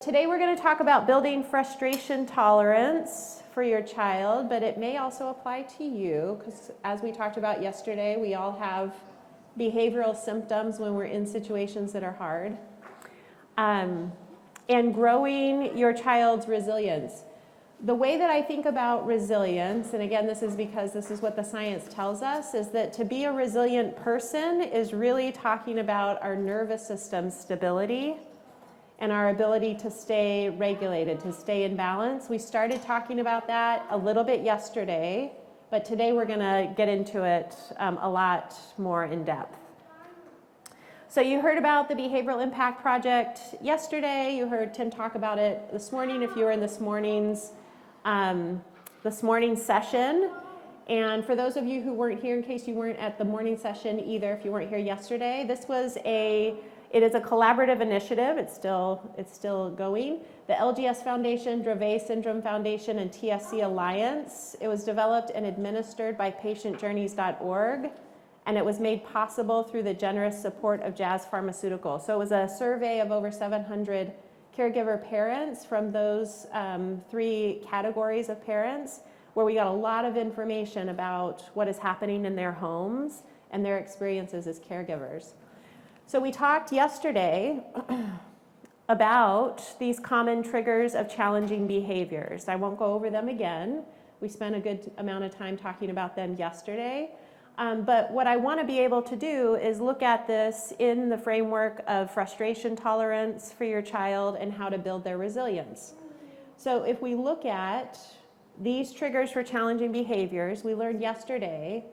Today we're going to talk about building frustration tolerance for your child, but it may also apply to you because as we talked about yesterday, we all have behavioral symptoms when we're in situations that are hard. And growing your child's resilience. The way that I think about resilience, and again, this is because this is what the science tells us, is that to be a resilient person is really talking about our nervous system stability and our ability to stay regulated, to stay in balance. We started talking about that a little bit yesterday, but today we're gonna get into it a lot more in depth. So you heard about the Behavioral Impact Project yesterday. You heard Tim talk about it this morning if you were in this morning's session. And for those of you who weren't here, in case you weren't at the morning session either, if you weren't here yesterday, it is a collaborative initiative. It's still going. The LGS Foundation, Dravet Syndrome Foundation, and TSC Alliance. It was developed and administered by patientjourneys.org, and it was made possible through the generous support of Jazz Pharmaceuticals. So it was a survey of over 700 caregiver parents from those 3 categories of parents, where we got a lot of information about what is happening in their homes and their experiences as caregivers. So we talked yesterday about these common triggers of challenging behaviors. I won't go over them again. We spent a good amount of time talking about them yesterday. But what I want to be able to do is look at this in the framework of frustration tolerance for your child and how to build their resilience. So if we look at these triggers for challenging behaviors, we learned yesterday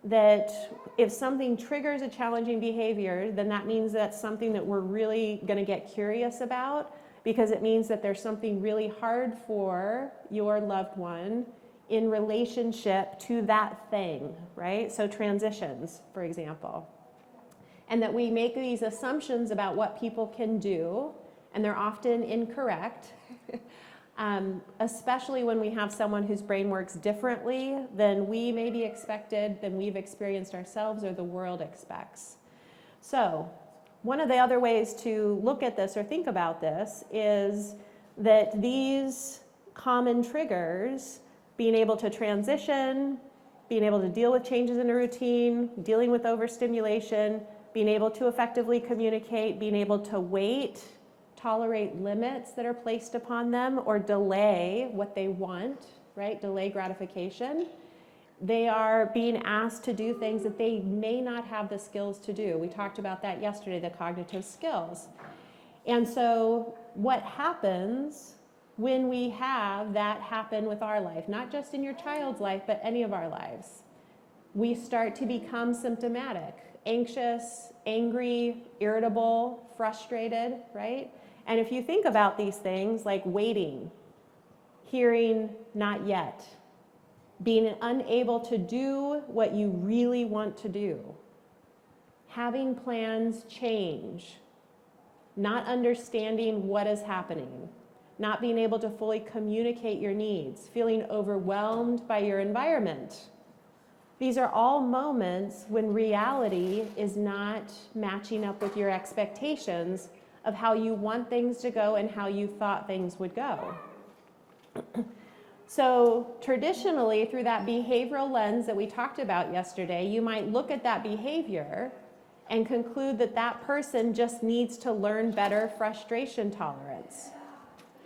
that if something triggers a challenging behavior, then that means that's something that we're really going to get curious about, because it means that there's something really hard for your loved one in relationship to that thing, right? So transitions, for example. And that we make these assumptions about what people can do, and they're often incorrect. Especially when we have someone whose brain works differently than we may be expected, than we've experienced ourselves or the world expects. So one of the other ways to look at this or think about this is that these common triggers, being able to transition, being able to deal with changes in a routine, dealing with overstimulation, being able to effectively communicate, being able to wait, tolerate limits that are placed upon them, or delay what they want, right? Delay gratification. They are being asked to do things that they may not have the skills to do. We talked about that yesterday, the cognitive skills. And so what happens when we have that happen with our life, not just in your child's life, but any of our lives? We start to become symptomatic, anxious, angry, irritable, frustrated, right? And if you think about these things like waiting, hearing not yet, being unable to do what you really want to do, having plans change, not understanding what is happening, not being able to fully communicate your needs, feeling overwhelmed by your environment. These are all moments when reality is not matching up with your expectations of how you want things to go and how you thought things would go. So traditionally, through that behavioral lens that we talked about yesterday, you might look at that behavior and conclude that that person just needs to learn better frustration tolerance,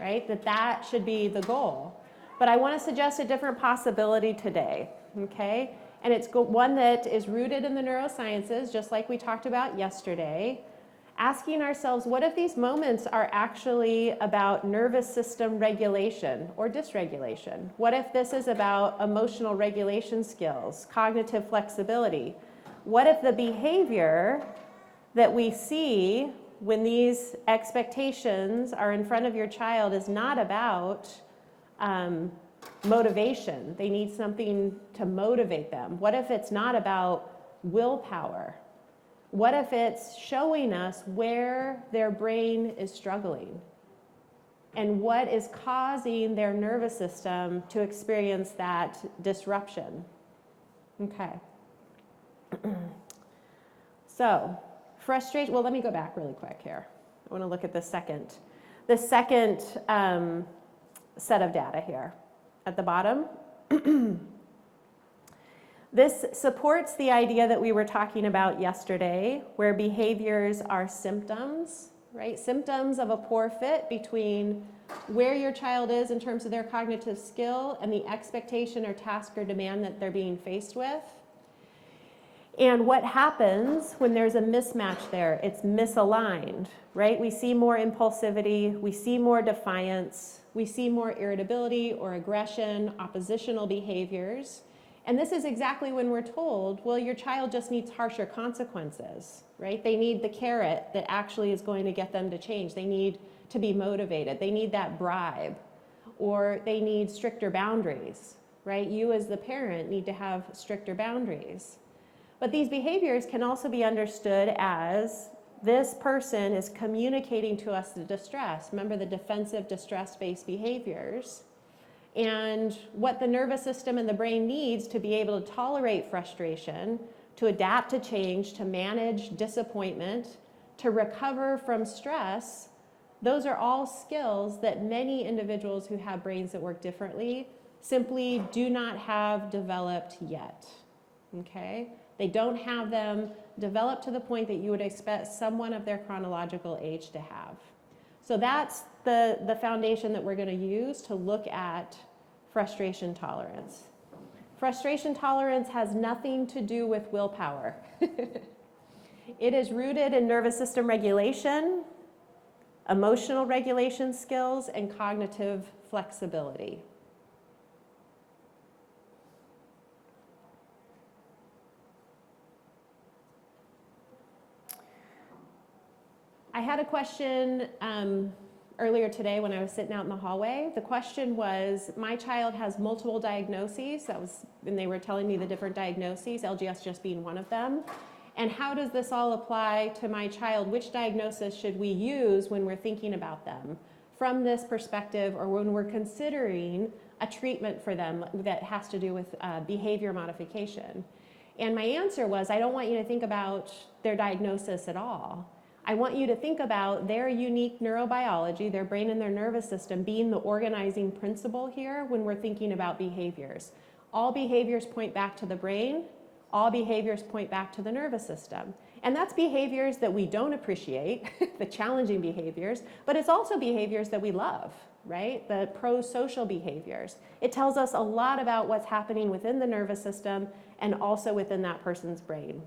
right? That should be the goal. But I want to suggest a different possibility today, okay? And it's one that is rooted in the neurosciences, just like we talked about yesterday. Asking ourselves, what if these moments are actually about nervous system regulation or dysregulation? What if this is about emotional regulation skills, cognitive flexibility? What if the behavior that we see when these expectations are in front of your child is not about motivation? They need something to motivate them. What if it's not about willpower? What if it's showing us where their brain is struggling and what is causing their nervous system to experience that disruption? Okay. So, frustration, well, let me go back really quick here. I want to look at the second the second set of data here at the bottom. This supports the idea that we were talking about yesterday, where behaviors are symptoms, right? Symptoms of a poor fit between where your child is in terms of their cognitive skill and the expectation or task or demand that they're being faced with. And what happens when there's a mismatch there? It's misaligned, right? We see more impulsivity, we see more defiance, we see more irritability or aggression, oppositional behaviors. And this is exactly when we're told, well, your child just needs harsher consequences, right? They need the carrot that actually is going to get them to change. They need to be motivated. They need that bribe, or they need stricter boundaries, right? You as the parent need to have stricter boundaries. But these behaviors can also be understood as this person is communicating to us the distress. Remember the defensive distress-based behaviors. And what the nervous system and the brain needs to be able to tolerate frustration, to adapt to change, to manage disappointment, to recover from stress, those are all skills that many individuals who have brains that work differently simply do not have developed yet, okay? They don't have them developed to the point that you would expect someone of their chronological age to have. So that's the foundation that we're going to use to look at frustration tolerance. Frustration tolerance has nothing to do with willpower. It is rooted in nervous system regulation, emotional regulation skills, and cognitive flexibility. I had a question earlier today when I was sitting out in the hallway. The question was, my child has multiple diagnoses. And they were telling me the different diagnoses, LGS just being one of them. And how does this all apply to my child? Which diagnosis should we use when we're thinking about them from this perspective, or when we're considering a treatment for them that has to do with behavior modification? And my answer was, I don't want you to think about their diagnosis at all. I want you to think about their unique neurobiology, their brain and their nervous system being the organizing principle here when we're thinking about behaviors. All behaviors point back to the brain. All behaviors point back to the nervous system. And that's behaviors that we don't appreciate, the challenging behaviors, but it's also behaviors that we love, right? The pro-social behaviors. It tells us a lot about what's happening within the nervous system and also within that person's brain.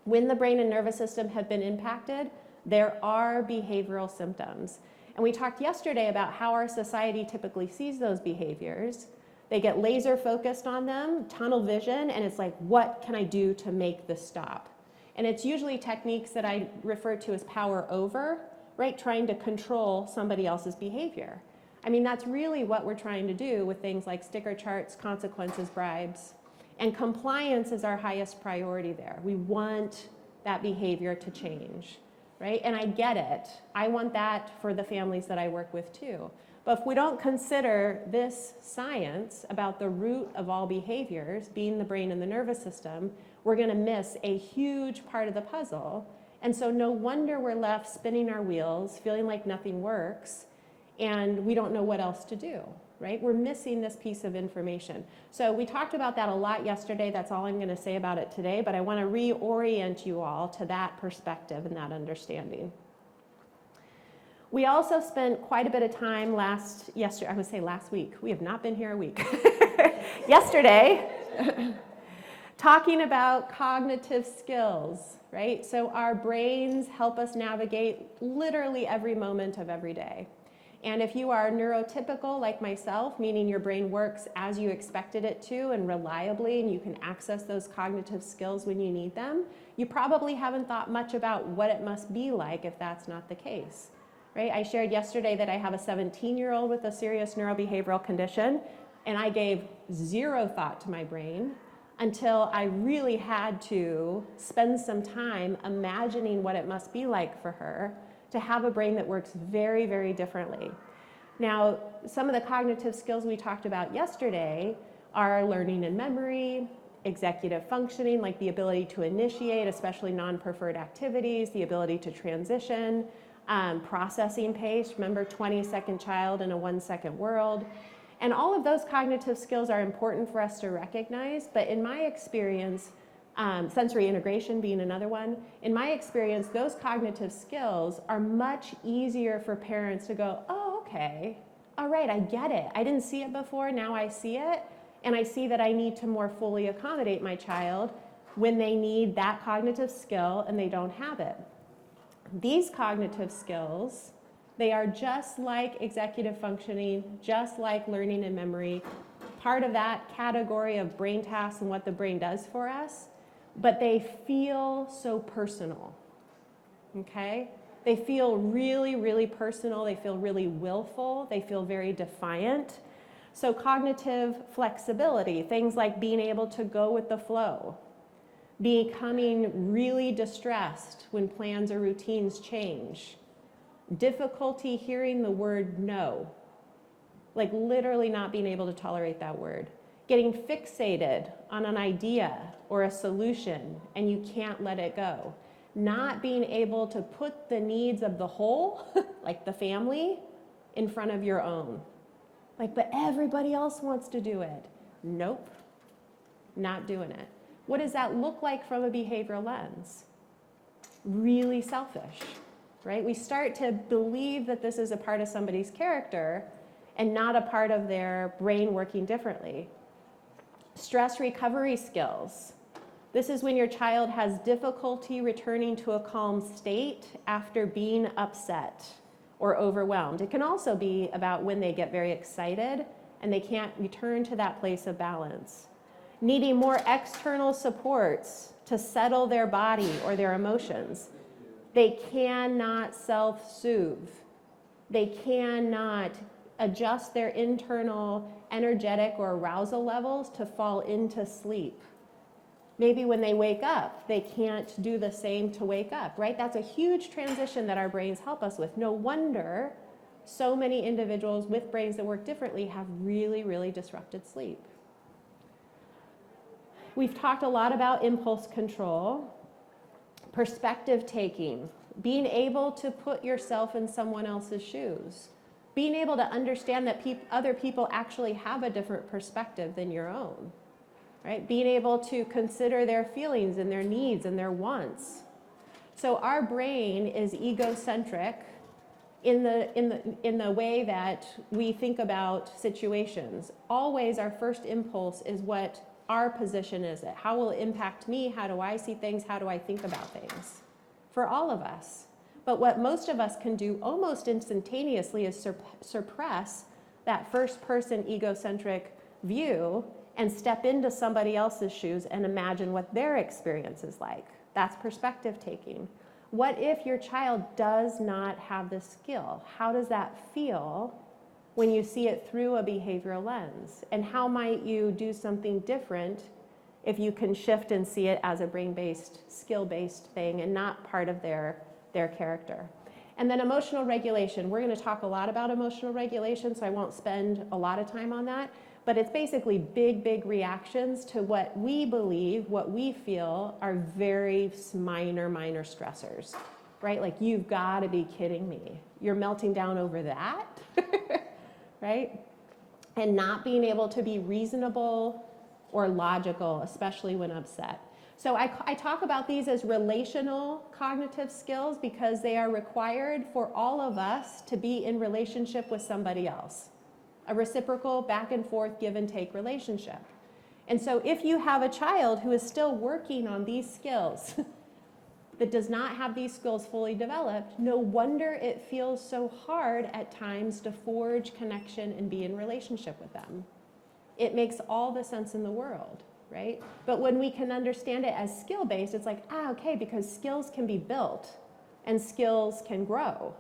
When the brain and nervous system have been impacted, there are behavioral symptoms. And we talked yesterday about how our society typically sees those behaviors. They get laser focused on them, tunnel vision, and it's like, what can I do to make this stop? And it's usually techniques that I refer to as power over, right? Trying to control somebody else's behavior. I mean, that's really what we're trying to do with things like sticker charts, consequences, bribes. And compliance is our highest priority there. We want that behavior to change, right? And I get it. I want that for the families that I work with too. But if we don't consider this science about the root of all behaviors, being the brain and the nervous system, we're going to miss a huge part of the puzzle. And so no wonder we're left spinning our wheels, feeling like nothing works, and we don't know what else to do. Right? We're missing this piece of information. So we talked about that a lot yesterday. That's all I'm going to say about it today, but I want to reorient you all to that perspective and that understanding. We also spent quite a bit of time last week. We have not been here a week. Yesterday, talking about cognitive skills, right? So our brains help us navigate literally every moment of every day. And if you are neurotypical like myself, meaning your brain works as you expected it to and reliably, and you can access those cognitive skills when you need them, you probably haven't thought much about what it must be like if that's not the case, right? I shared yesterday that I have a 17-year-old with a serious neurobehavioral condition, and I gave zero thought to my brain until I really had to spend some time imagining what it must be like for her to have a brain that works very, very differently. Now, some of the cognitive skills we talked about yesterday are learning and memory, executive functioning, like the ability to initiate, especially non-preferred activities, the ability to transition, processing pace. Remember, 20-second child in a 1-second world. And all of those cognitive skills are important for us to recognize, but in my experience, sensory integration being another one, in my experience, those cognitive skills are much easier for parents to go, oh, okay, all right, I get it. I didn't see it before, now I see it, and I see that I need to more fully accommodate my child when they need that cognitive skill and they don't have it. These cognitive skills, they are just like executive functioning, just like learning and memory, part of that category of brain tasks and what the brain does for us, but they feel so personal, okay? They feel really, really personal, they feel really willful, they feel very defiant. So cognitive flexibility, things like being able to go with the flow, becoming really distressed when plans or routines change, difficulty hearing the word no, like literally not being able to tolerate that word, getting fixated on an idea or a solution and you can't let it go, not being able to put the needs of the whole, like the family, in front of your own. Like, but everybody else wants to do it. Nope, not doing it. What does that look like from a behavioral lens? Really selfish, right? We start to believe that this is a part of somebody's character and not a part of their brain working differently. Stress recovery skills. This is when your child has difficulty returning to a calm state after being upset or overwhelmed. It can also be about when they get very excited and they can't return to that place of balance. Needing more external supports to settle their body or their emotions. They cannot self-soothe. They cannot adjust their internal energetic or arousal levels to fall into sleep. Maybe when they wake up, they can't do the same to wake up, right? That's a huge transition that our brains help us with. No wonder so many individuals with brains that work differently have really, really disrupted sleep. We've talked a lot about impulse control, perspective taking, being able to put yourself in someone else's shoes, being able to understand that other people actually have a different perspective than your own, right? Being able to consider their feelings and their needs and their wants. So our brain is egocentric in the way that we think about situations. Always our first impulse is what our position is. How will it impact me? How do I see things? How do I think about things? For all of us. But what most of us can do almost instantaneously is suppress that first person egocentric view and step into somebody else's shoes and imagine what their experience is like. That's perspective taking. What if your child does not have this skill? How does that feel when you see it through a behavioral lens? And how might you do something different if you can shift and see it as a brain-based, skill-based thing and not part of their character? And then emotional regulation. We're going to talk a lot about emotional regulation, so I won't spend a lot of time on that. But it's basically big reactions to what we believe, what we feel are very minor stressors, right? Like, you've got to be kidding me. You're melting down over that, right? And not being able to be reasonable or logical, especially when upset. So I talk about these as relational cognitive skills because they are required for all of us to be in relationship with somebody else. A reciprocal back and forth give and take relationship. And so if you have a child who is still working on these skills that does not have these skills fully developed, no wonder it feels so hard at times to forge connection and be in relationship with them. It makes all the sense in the world, right? But when we can understand it as skill-based, it's like, okay, because skills can be built and skills can grow,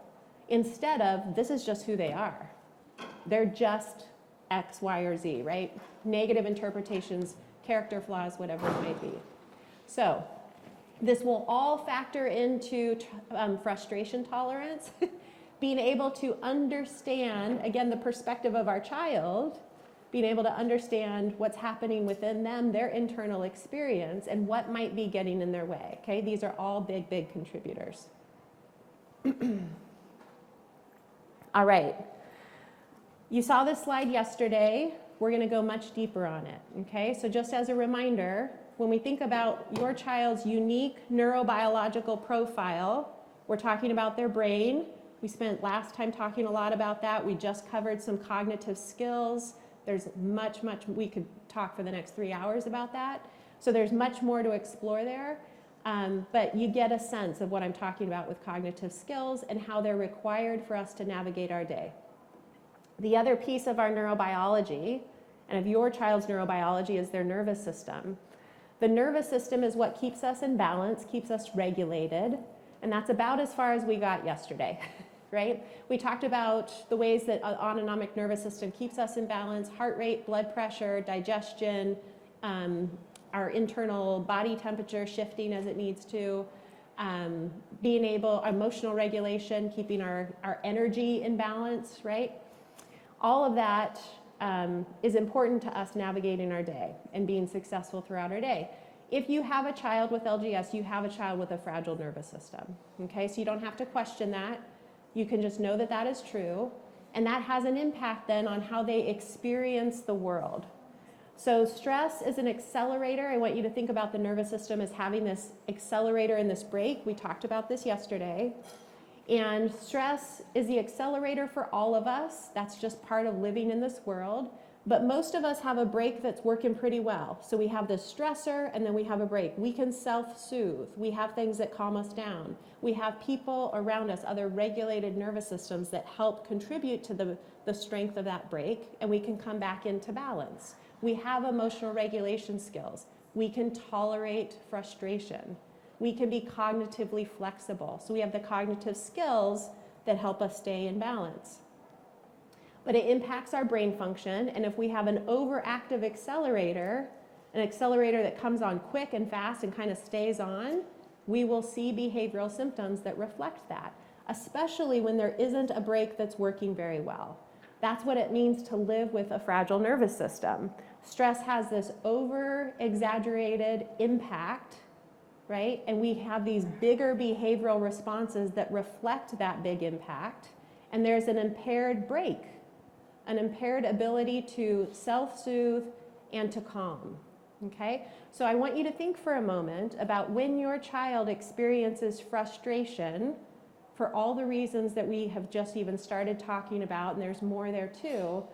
instead of this is just who they are. They're just X, Y, or Z, right? Negative interpretations, character flaws, whatever it may be. So this will all factor into frustration tolerance, being able to understand, again, the perspective of our child, being able to understand what's happening within them, their internal experience, and what might be getting in their way, okay? These are all big contributors. All right. You saw this slide yesterday. We're going to go much deeper on it, okay? So just as a reminder, when we think about your child's unique neurobiological profile, we're talking about their brain. We spent last time talking a lot about that. We just covered some cognitive skills. There's much, we could talk for the next 3 hours about that. So there's much more to explore there. But you get a sense of what I'm talking about with cognitive skills and how they're required for us to navigate our day. The other piece of our neurobiology, and of your child's neurobiology, is their nervous system. The nervous system is what keeps us in balance, keeps us regulated, and that's about as far as we got yesterday, right? We talked about the ways that an autonomic nervous system keeps us in balance: heart rate, blood pressure, digestion, our internal body temperature shifting as it needs to, being able, emotional regulation, keeping our energy in balance, right? All of that is important to us navigating our day and being successful throughout our day. If you have a child with LGS, you have a child with a fragile nervous system, okay? So you don't have to question that. You can just know that that is true, and that has an impact then on how they experience the world. So stress is an accelerator. I want you to think about the nervous system as having this accelerator and this brake. We talked about this yesterday. And stress is the accelerator for all of us. That's just part of living in this world. But most of us have a brake that's working pretty well. So we have this stressor, and then we have a brake. We can self-soothe. We have things that calm us down. We have people around us, other regulated nervous systems that help contribute to the strength of that brake, and we can come back into balance. We have emotional regulation skills. We can tolerate frustration. We can be cognitively flexible. So we have the cognitive skills that help us stay in balance. But it impacts our brain function, and if we have an overactive accelerator, an accelerator that comes on quick and fast and kind of stays on, we will see behavioral symptoms that reflect that, especially when there isn't a brake that's working very well. That's what it means to live with a fragile nervous system. Stress has this over-exaggerated impact, right? And we have these bigger behavioral responses that reflect that big impact. And there's an impaired brake, an impaired ability to self-soothe and to calm, okay? So I want you to think for a moment about when your child experiences frustration for all the reasons that we have just even started talking about, and there's more there too,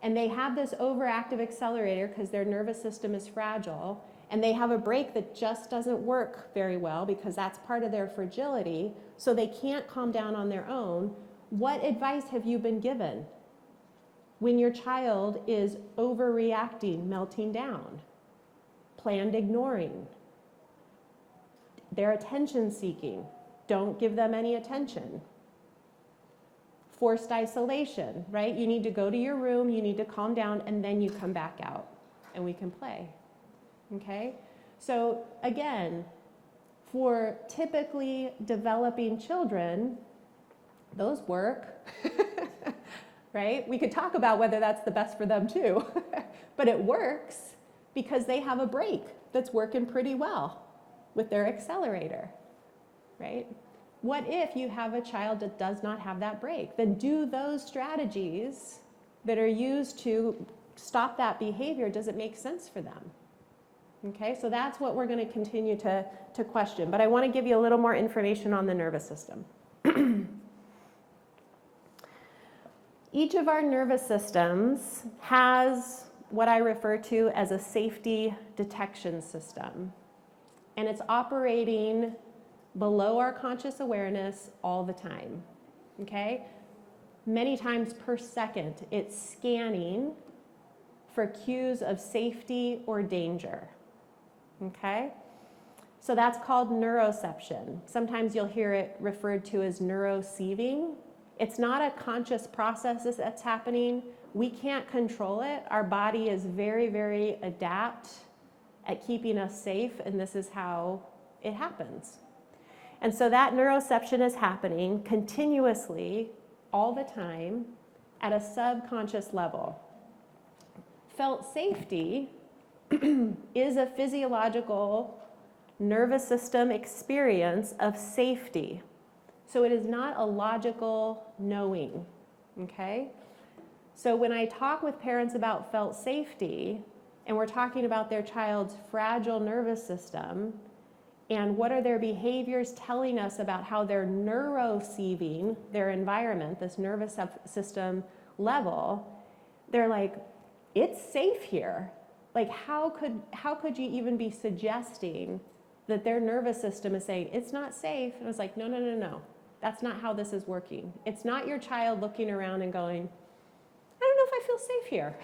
and they have this overactive accelerator because their nervous system is fragile, and they have a brake that just doesn't work very well because that's part of their fragility, so they can't calm down on their own. What advice have you been given when your child is overreacting, melting down, planned ignoring, they're attention seeking? Don't give them any attention. Forced isolation, right? You need to go to your room, you need to calm down, and then you come back out and we can play, okay? So again, for typically developing children, those work, right? We could talk about whether that's the best for them too, but it works because they have a brake that's working pretty well with their accelerator, right? What if you have a child that does not have that brake? Then do those strategies that are used to stop that behavior, does it make sense for them? Okay, so that's what we're going to continue to question. But I want to give you a little more information on the nervous system. Each of our nervous systems has what I refer to as a safety detection system. And it's operating below our conscious awareness all the time, okay? Many times per second, it's scanning for cues of safety or danger, okay? So that's called neuroception. Sometimes you'll hear it referred to as neuroseiving. It's not a conscious process that's happening. We can't control it. Our body is very, very adept at keeping us safe, and this is how it happens. And so that neuroception is happening continuously, all the time, at a subconscious level. Felt safety is a physiological nervous system experience of safety. So it is not a logical knowing, okay? So when I talk with parents about felt safety, and we're talking about their child's fragile nervous system, and what are their behaviors telling us about how they're neuroseving their environment, this nervous system level, they're like, it's safe here. Like, how could you even be suggesting that their nervous system is saying, it's not safe? And I was like, no. That's not how this is working. It's not your child looking around and going, I don't know if I feel safe here.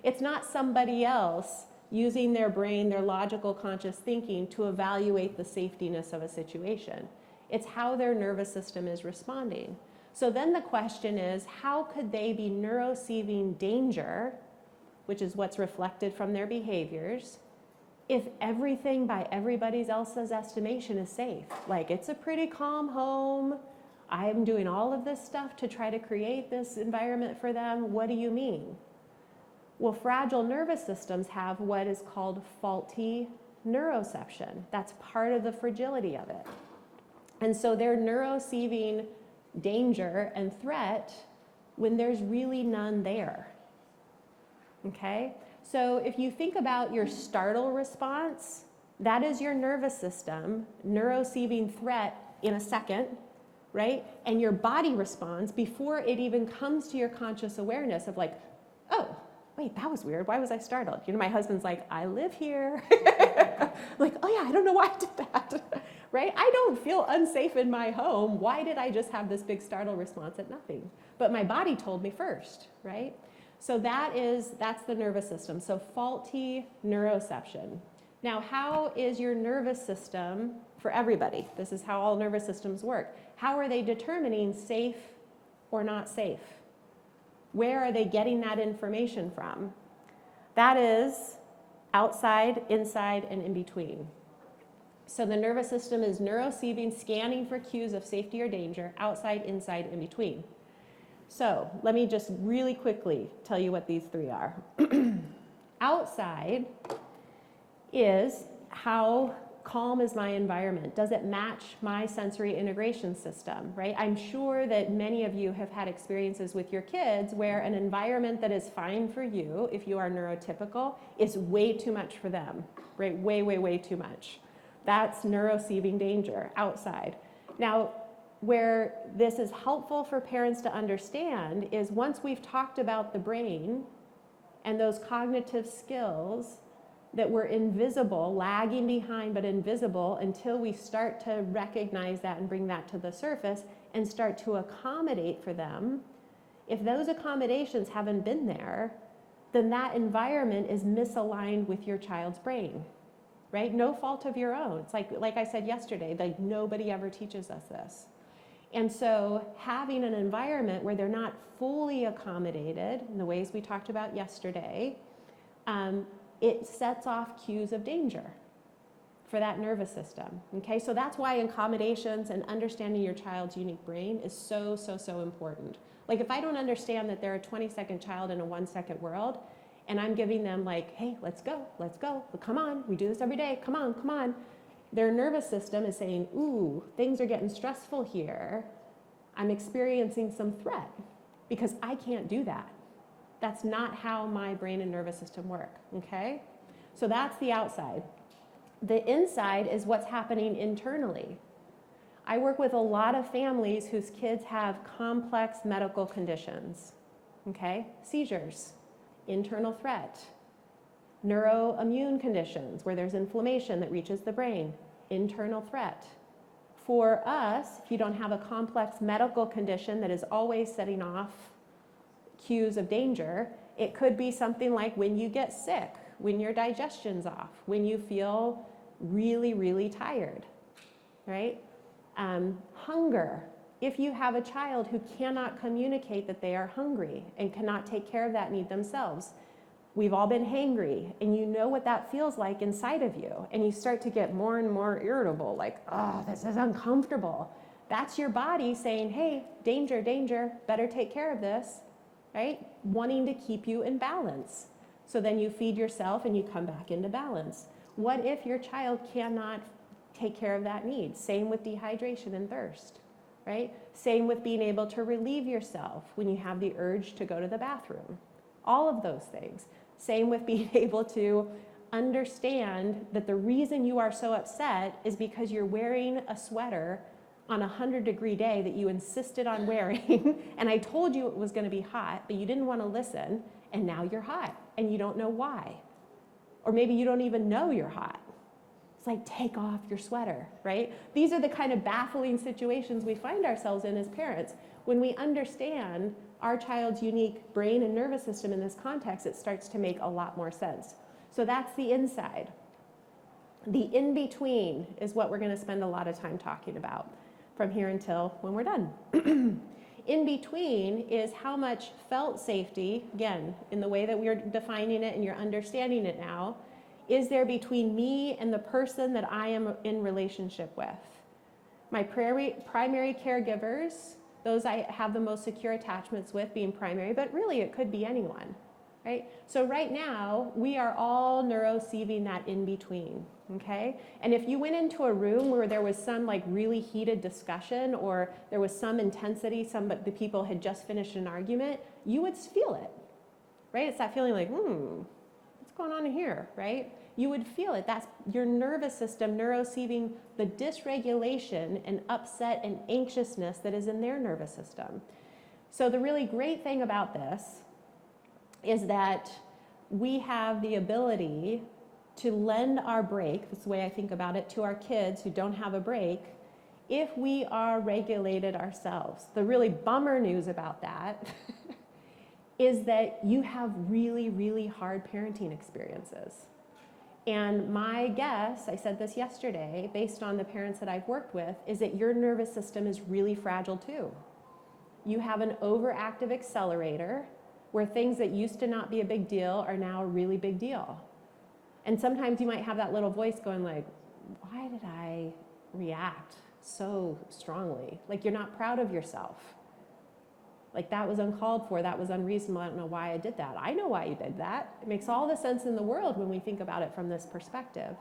It's not somebody else using their brain, their logical conscious thinking to evaluate the safetiness of a situation. It's how their nervous system is responding. So then the question is, how could they be neuroseving danger, which is what's reflected from their behaviors, if everything by everybody else's estimation is safe? Like, it's a pretty calm home. I'm doing all of this stuff to try to create this environment for them. What do you mean? Well, fragile nervous systems have what is called faulty neuroception. That's part of the fragility of it. And so they're neuroseving danger and threat when there's really none there. Okay? So if you think about your startle response, that is your nervous system neuroseving threat in a second, right? And your body responds before it even comes to your conscious awareness of like, oh, wait, that was weird. Why was I startled? You know, my husband's like, I live here. Like, oh yeah, I don't know why I did that, right? I don't feel unsafe in my home. Why did I just have this big startle response at nothing? But my body told me first, right? So that's the nervous system. So faulty neuroception. Now, how is your nervous system for everybody? This is how all nervous systems work. How are they determining safe or not safe? Where are they getting that information from? That is outside, inside, and in between. So the nervous system is neuroseving, scanning for cues of safety or danger, outside, inside, in between. So let me just really quickly tell you what these three are. Outside is how calm is my environment? Does it match my sensory integration system, right? I'm sure that many of you have had experiences with your kids where an environment that is fine for you, if you are neurotypical, is way too much for them, right? Way too much. That's neuroseving danger, outside. Now, where this is helpful for parents to understand is once we've talked about the brain and those cognitive skills that were invisible, lagging behind but invisible until we start to recognize that and bring that to the surface and start to accommodate for them, if those accommodations haven't been there, then that environment is misaligned with your child's brain, right? No fault of your own. It's like I said yesterday, like nobody ever teaches us this. And so having an environment where they're not fully accommodated in the ways we talked about yesterday, it sets off cues of danger for that nervous system, okay? So that's why accommodations and understanding your child's unique brain is so important. Like if I don't understand that they're a 20-second child in a 1-second world, and I'm giving them like, hey, let's go, come on, we do this every day, come on. Their nervous system is saying, ooh, things are getting stressful here. I'm experiencing some threat because I can't do that. That's not how my brain and nervous system work, okay? So that's the outside. The inside is what's happening internally. I work with a lot of families whose kids have complex medical conditions, okay? Seizures, internal threat, neuroimmune conditions where there's inflammation that reaches the brain, internal threat. For us, if you don't have a complex medical condition that is always setting off cues of danger, it could be something like when you get sick, when your digestion's off, when you feel really tired, right? Hunger. If you have a child who cannot communicate that they are hungry and cannot take care of that need themselves, we've all been hangry, and you know what that feels like inside of you, and you start to get more and more irritable, like, oh, this is uncomfortable. That's your body saying, hey, danger, better take care of this, right? Wanting to keep you in balance. So then you feed yourself and you come back into balance. What if your child cannot take care of that need? Same with dehydration and thirst, right? Same with being able to relieve yourself when you have the urge to go to the bathroom. All of those things. Same with being able to understand that the reason you are so upset is because you're wearing a sweater on a 100-degree day that you insisted on wearing, and I told you it was going to be hot, but you didn't want to listen, and now you're hot, and you don't know why. Or maybe you don't even know you're hot. It's like, take off your sweater, right? These are the kind of baffling situations we find ourselves in as parents. When we understand our child's unique brain and nervous system in this context, it starts to make a lot more sense. So that's the inside. The in-between is what we're going to spend a lot of time talking about from here until when we're done. In between is how much felt safety, again, in the way that we're defining it and you're understanding it now, is there between me and the person that I am in relationship with. My primary caregivers, those I have the most secure attachments with being primary, but really it could be anyone, right? So right now, we are all neuro-seiving that in between, okay? And if you went into a room where there was some like really heated discussion or there was some intensity, the people had just finished an argument, you would feel it, right? It's that feeling like, what's going on here, right? You would feel it. That's your nervous system neuro-seiving the dysregulation and upset and anxiousness that is in their nervous system. So the really great thing about this is that we have the ability to lend our break, that's the way I think about it, to our kids who don't have a break, if we are regulated ourselves. The really bummer news about that is that you have really, really hard parenting experiences. And my guess, I said this yesterday, based on the parents that I've worked with, is that your nervous system is really fragile too. You have an overactive accelerator where things that used to not be a big deal are now a really big deal. And sometimes you might have that little voice going like, why did I react so strongly? Like you're not proud of yourself. Like that was uncalled for, that was unreasonable, I don't know why I did that. I know why you did that. It makes all the sense in the world when we think about it from this perspective.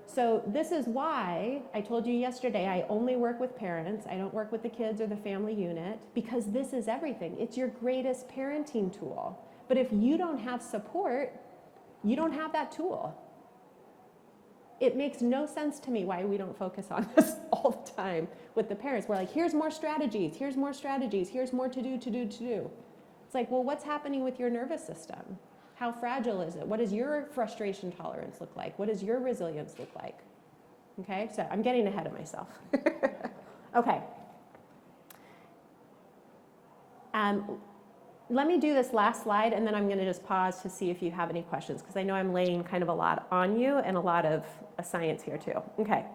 So this is why I told you yesterday I only work with parents, I don't work with the kids or the family unit, because this is everything. It's your greatest parenting tool. But if you don't have support, you don't have that tool. It makes no sense to me why we don't focus on this all the time with the parents. We're like, here's more strategies, here's more strategies, here's more to do. It's like, well, what's happening with your nervous system? How fragile is it? What does your frustration tolerance look like? What does your resilience look like? Okay, so I'm getting ahead of myself. Okay. Let me do this last slide, and then I'm going to just pause to see if you have any questions, because I know I'm laying kind of a lot on you and a lot of science here too. Okay.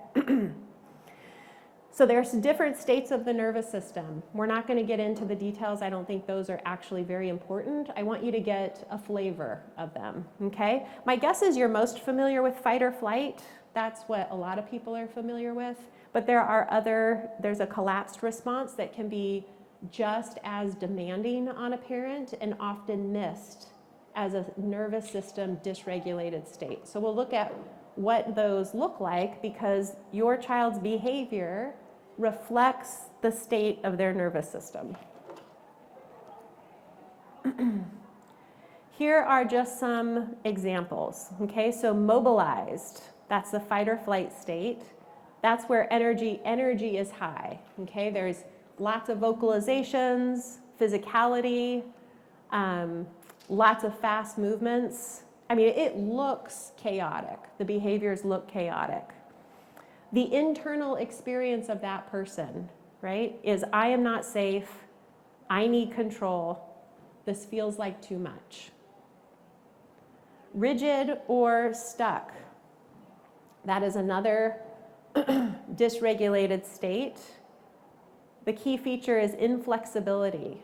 So there's different states of the nervous system. We're not going to get into the details. I don't think those are actually very important. I want you to get a flavor of them, okay? My guess is you're most familiar with fight or flight. That's what a lot of people are familiar with. But there's a collapsed response that can be just as demanding on a parent and often missed as a nervous system dysregulated state. So we'll look at what those look like, because your child's behavior reflects the state of their nervous system. Here are just some examples, okay? So mobilized, that's the fight or flight state. That's where energy is high, okay? There's lots of vocalizations, physicality, lots of fast movements. I mean, it looks chaotic. The behaviors look chaotic. The internal experience of that person, right, is I am not safe, I need control, this feels like too much. Rigid or stuck, that is another dysregulated state. The key feature is inflexibility.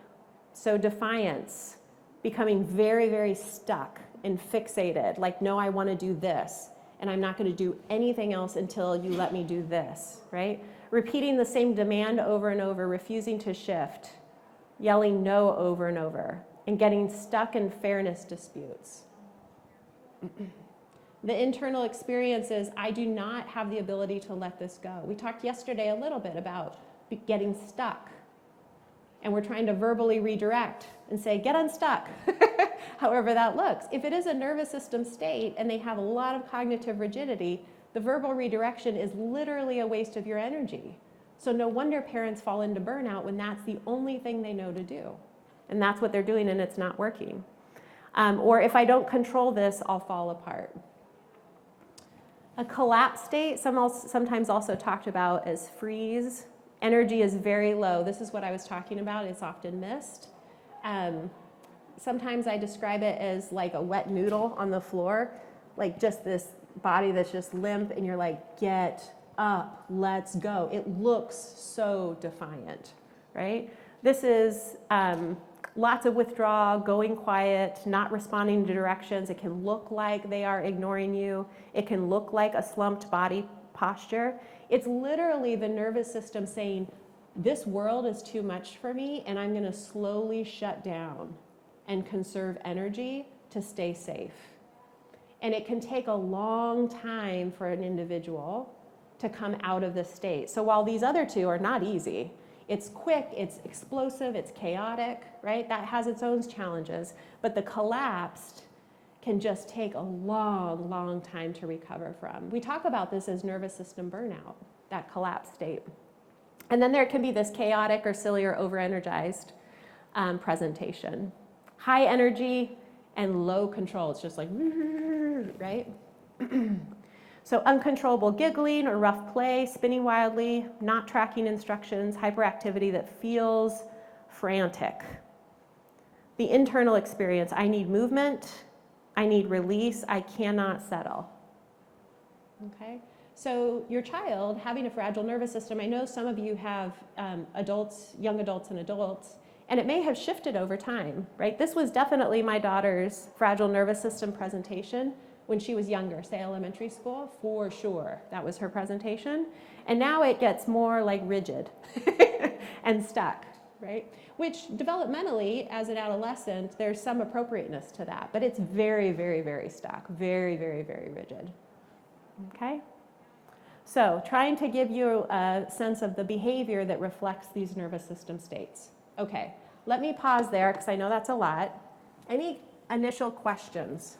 So defiance, becoming very, very stuck and fixated, like, no, I want to do this, and I'm not going to do anything else until you let me do this, right? Repeating the same demand over and over, refusing to shift, yelling no over and over, and getting stuck in fairness disputes. The internal experience is, I do not have the ability to let this go. We talked yesterday a little bit about getting stuck. And we're trying to verbally redirect and say, get unstuck, however that looks. If it is a nervous system state and they have a lot of cognitive rigidity, the verbal redirection is literally a waste of your energy. So no wonder parents fall into burnout when that's the only thing they know to do. And that's what they're doing and it's not working. Or if I don't control this, I'll fall apart. A collapse state, sometimes also talked about as freeze. Energy is very low. This is what I was talking about. It's often missed. Sometimes I describe it as like a wet noodle on the floor, like just this body that's just limp, and you're like, get up, let's go. It looks so defiant, right? This is lots of withdrawal, going quiet, not responding to directions. It can look like they are ignoring you. It can look like a slumped body posture. It's literally the nervous system saying, this world is too much for me, and I'm going to slowly shut down and conserve energy to stay safe. And it can take a long time for an individual to come out of this state. So while these other two are not easy, it's quick, it's explosive, it's chaotic, right? That has its own challenges. But the collapsed can just take a long, long time to recover from. We talk about this as nervous system burnout, that collapsed state. And then there can be this chaotic or silly or over-energized presentation. High energy and low control. It's just like, right? So uncontrollable giggling or rough play, spinning wildly, not tracking instructions, hyperactivity that feels frantic. The internal experience, I need movement, I need release, I cannot settle. Okay? So your child having a fragile nervous system, I know some of you have adults, young adults and adults, and it may have shifted over time, right? This was definitely my daughter's fragile nervous system presentation when she was younger, say elementary school, for sure. That was her presentation. And now it gets more like rigid and stuck, right? Which developmentally, as an adolescent, there's some appropriateness to that, but it's very, very, very stuck, very, very, very rigid, okay? So trying to give you a sense of the behavior that reflects these nervous system states. Okay, let me pause there because I know that's a lot. Any initial questions?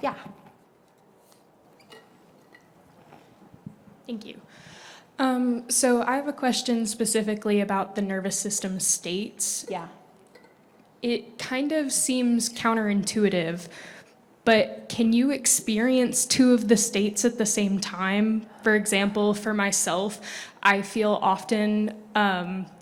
Yeah. Thank you. So I have a question specifically about the nervous system states. Yeah. It kind of seems counterintuitive, but can you experience two of the states at the same time? For example, for myself, I feel often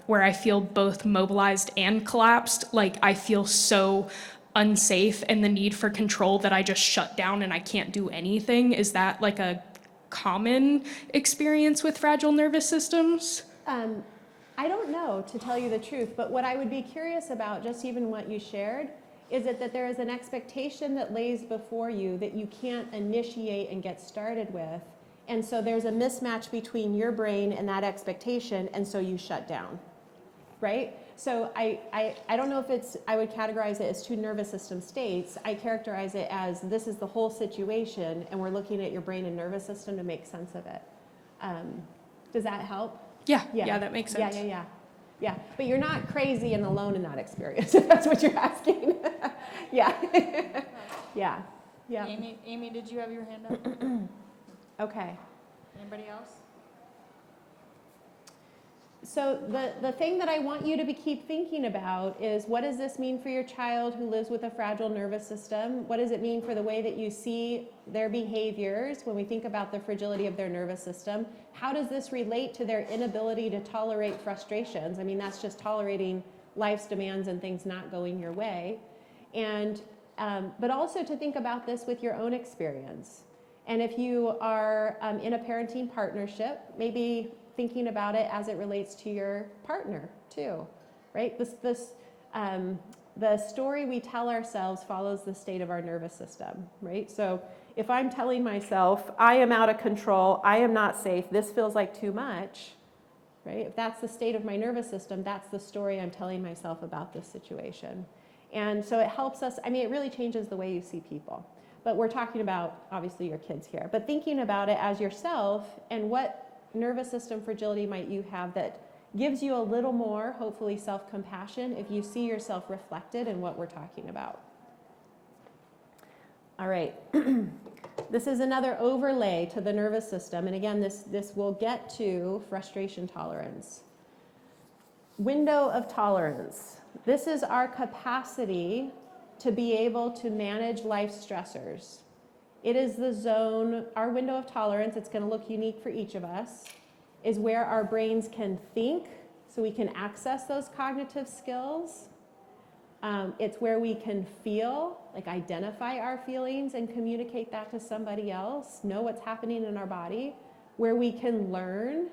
where I feel both mobilized and collapsed, like I feel so unsafe and the need for control that I just shut down and I can't do anything. Is that like a common experience with fragile nervous systems? I don't know, to tell you the truth, but what I would be curious about, just even what you shared, is that there is an expectation that lays before you that you can't initiate and get started with. And so there's a mismatch between your brain and that expectation, and so you shut down, right? So I don't know if it's, I would categorize it as two nervous system states. I characterize it as this is the whole situation, and we're looking at your brain and nervous system to make sense of it. Does that help? Yeah, that makes sense. Yeah, but you're not crazy and alone in that experience, if that's what you're asking. Yeah. Amy, did you have your hand up? Okay. Anybody else? So the thing that I want you to keep thinking about is, what does this mean for your child who lives with a fragile nervous system? What does it mean for the way that you see their behaviors when we think about the fragility of their nervous system? How does this relate to their inability to tolerate frustrations? I mean, that's just tolerating life's demands and things not going your way. And but also to think about this with your own experience. And if you are in a parenting partnership, maybe thinking about it as it relates to your partner too, right? The story we tell ourselves follows the state of our nervous system, right? So if I'm telling myself, I am out of control, I am not safe, this feels like too much, right? If that's the state of my nervous system, that's the story I'm telling myself about this situation. And so it helps us, I mean, it really changes the way you see people. But we're talking about, obviously, your kids here, but thinking about it as yourself and what nervous system fragility might you have that gives you a little more, hopefully, self-compassion if you see yourself reflected in what we're talking about. All right. This is another overlay to the nervous system. And again, this will get to frustration tolerance. Window of tolerance. This is our capacity to be able to manage life stressors. It is the zone, our window of tolerance, it's going to look unique for each of us, is where our brains can think, so we can access those cognitive skills. It's where we can feel, like identify our feelings and communicate that to somebody else, know what's happening in our body, where we can learn.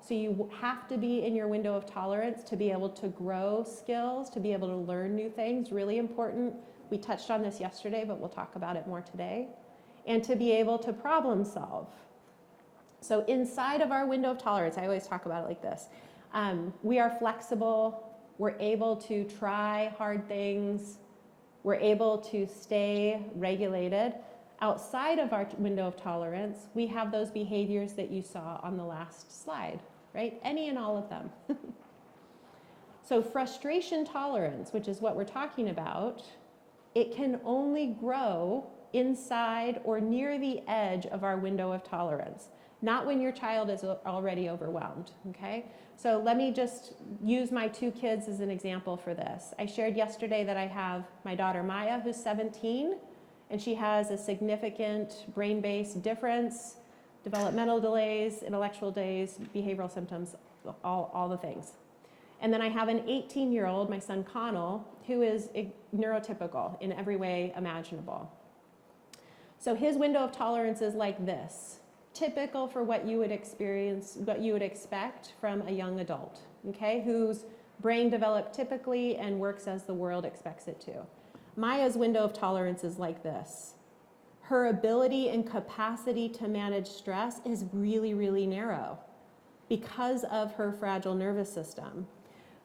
So you have to be in your window of tolerance to be able to grow skills, to be able to learn new things, really important. We touched on this yesterday, but we'll talk about it more today. And to be able to problem solve. So inside of our window of tolerance, I always talk about it like this. We are flexible. We're able to try hard things. We're able to stay regulated. Outside of our window of tolerance, we have those behaviors that you saw on the last slide, right? Any and all of them. So frustration tolerance, which is what we're talking about, it can only grow inside or near the edge of our window of tolerance, not when your child is already overwhelmed, okay? So let me just use my two kids as an example for this. I shared yesterday that I have my daughter Maya, who's 17, and she has a significant brain-based difference, developmental delays, intellectual delays, behavioral symptoms, all the things. And then I have an 18-year-old, my son Connell, who is neurotypical in every way imaginable. So his window of tolerance is like this, typical for what you would experience, what you would expect from a young adult, okay, whose brain developed typically and works as the world expects it to. Maya's window of tolerance is like this. Her ability and capacity to manage stress is really, really narrow because of her fragile nervous system.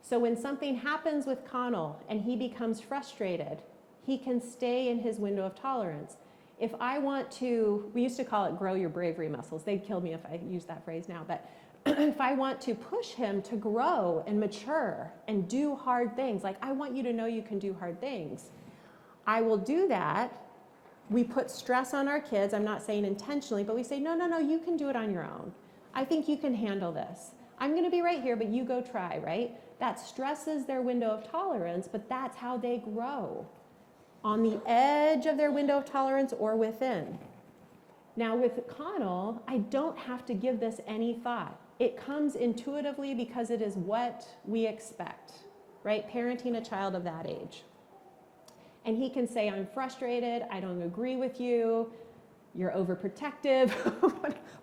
So when something happens with Connell and he becomes frustrated, he can stay in his window of tolerance. If I want to, we used to call it grow your bravery muscles. They'd kill me if I used that phrase now, but if I want to push him to grow and mature and do hard things, like I want you to know you can do hard things, I will do that. We put stress on our kids. I'm not saying intentionally, but we say, no, you can do it on your own. I think you can handle this. I'm going to be right here, but you go try, right? That stresses their window of tolerance, but that's how they grow. On the edge of their window of tolerance or within. Now with Connell, I don't have to give this any thought. It comes intuitively because it is what we expect, right? Parenting a child of that age. And he can say, I'm frustrated, I don't agree with you, you're overprotective.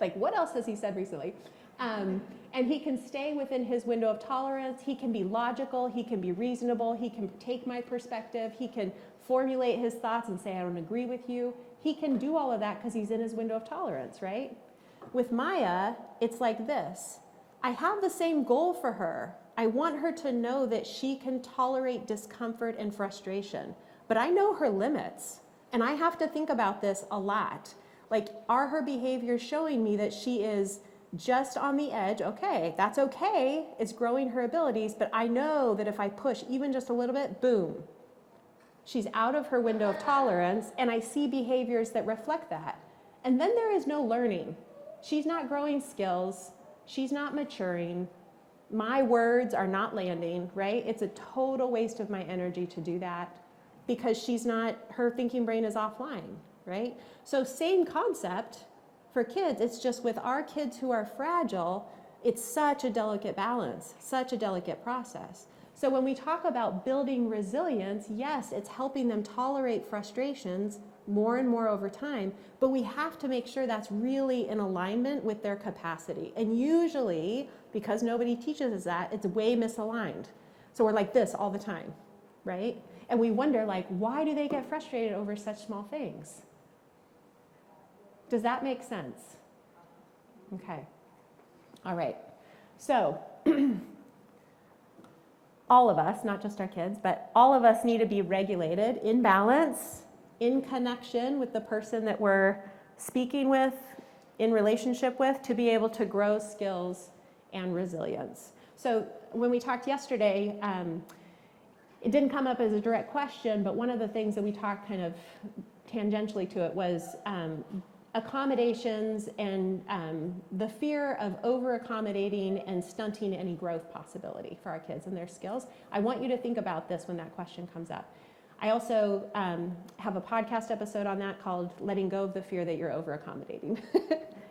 Like, what else has he said recently? And he can stay within his window of tolerance. He can be logical, he can be reasonable, he can take my perspective, he can formulate his thoughts and say, I don't agree with you. He can do all of that because he's in his window of tolerance, right? With Maya, it's like this. I have the same goal for her. I want her to know that she can tolerate discomfort and frustration, but I know her limits, and I have to think about this a lot. Like, are her behaviors showing me that she is just on the edge? Okay, that's okay. It's growing her abilities, but I know that if I push even just a little bit, boom, she's out of her window of tolerance, and I see behaviors that reflect that. And then there is no learning. She's not growing skills. She's not maturing. My words are not landing, right? It's a total waste of my energy to do that because she's not, her thinking brain is offline, right? So same concept for kids. It's just with our kids who are fragile, it's such a delicate balance, such a delicate process. So when we talk about building resilience, yes, it's helping them tolerate frustrations more and more over time, but we have to make sure that's really in alignment with their capacity. And usually, because nobody teaches us that, it's way misaligned. So we're like this all the time, right? And we wonder, like, why do they get frustrated over such small things? Does that make sense? Okay. All right. So all of us, not just our kids, but all of us need to be regulated in balance, in connection with the person that we're speaking with, in relationship with, to be able to grow skills and resilience. So when we talked yesterday, it didn't come up as a direct question, but one of the things that we talked kind of tangentially to it was accommodations and the fear of over-accommodating and stunting any growth possibility for our kids and their skills. I want you to think about this when that question comes up. I also have a podcast episode on that called Letting Go of the Fear That You're Over-Accommodating,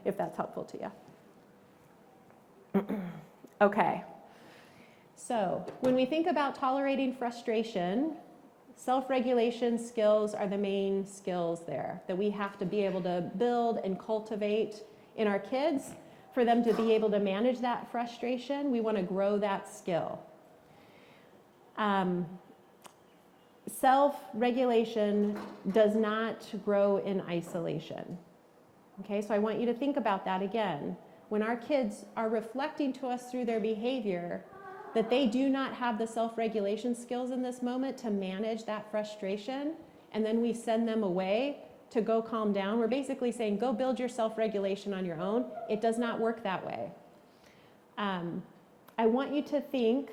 if that's helpful to you. Okay. So when we think about tolerating frustration, self-regulation skills are the main skills there that we have to be able to build and cultivate in our kids. For them to be able to manage that frustration, we want to grow that skill. Self-regulation does not grow in isolation. Okay, so I want you to think about that again. When our kids are reflecting to us through their behavior that they do not have the self-regulation skills in this moment to manage that frustration, and then we send them away to go calm down, we're basically saying, go build your self-regulation on your own. It does not work that way. I want you to think,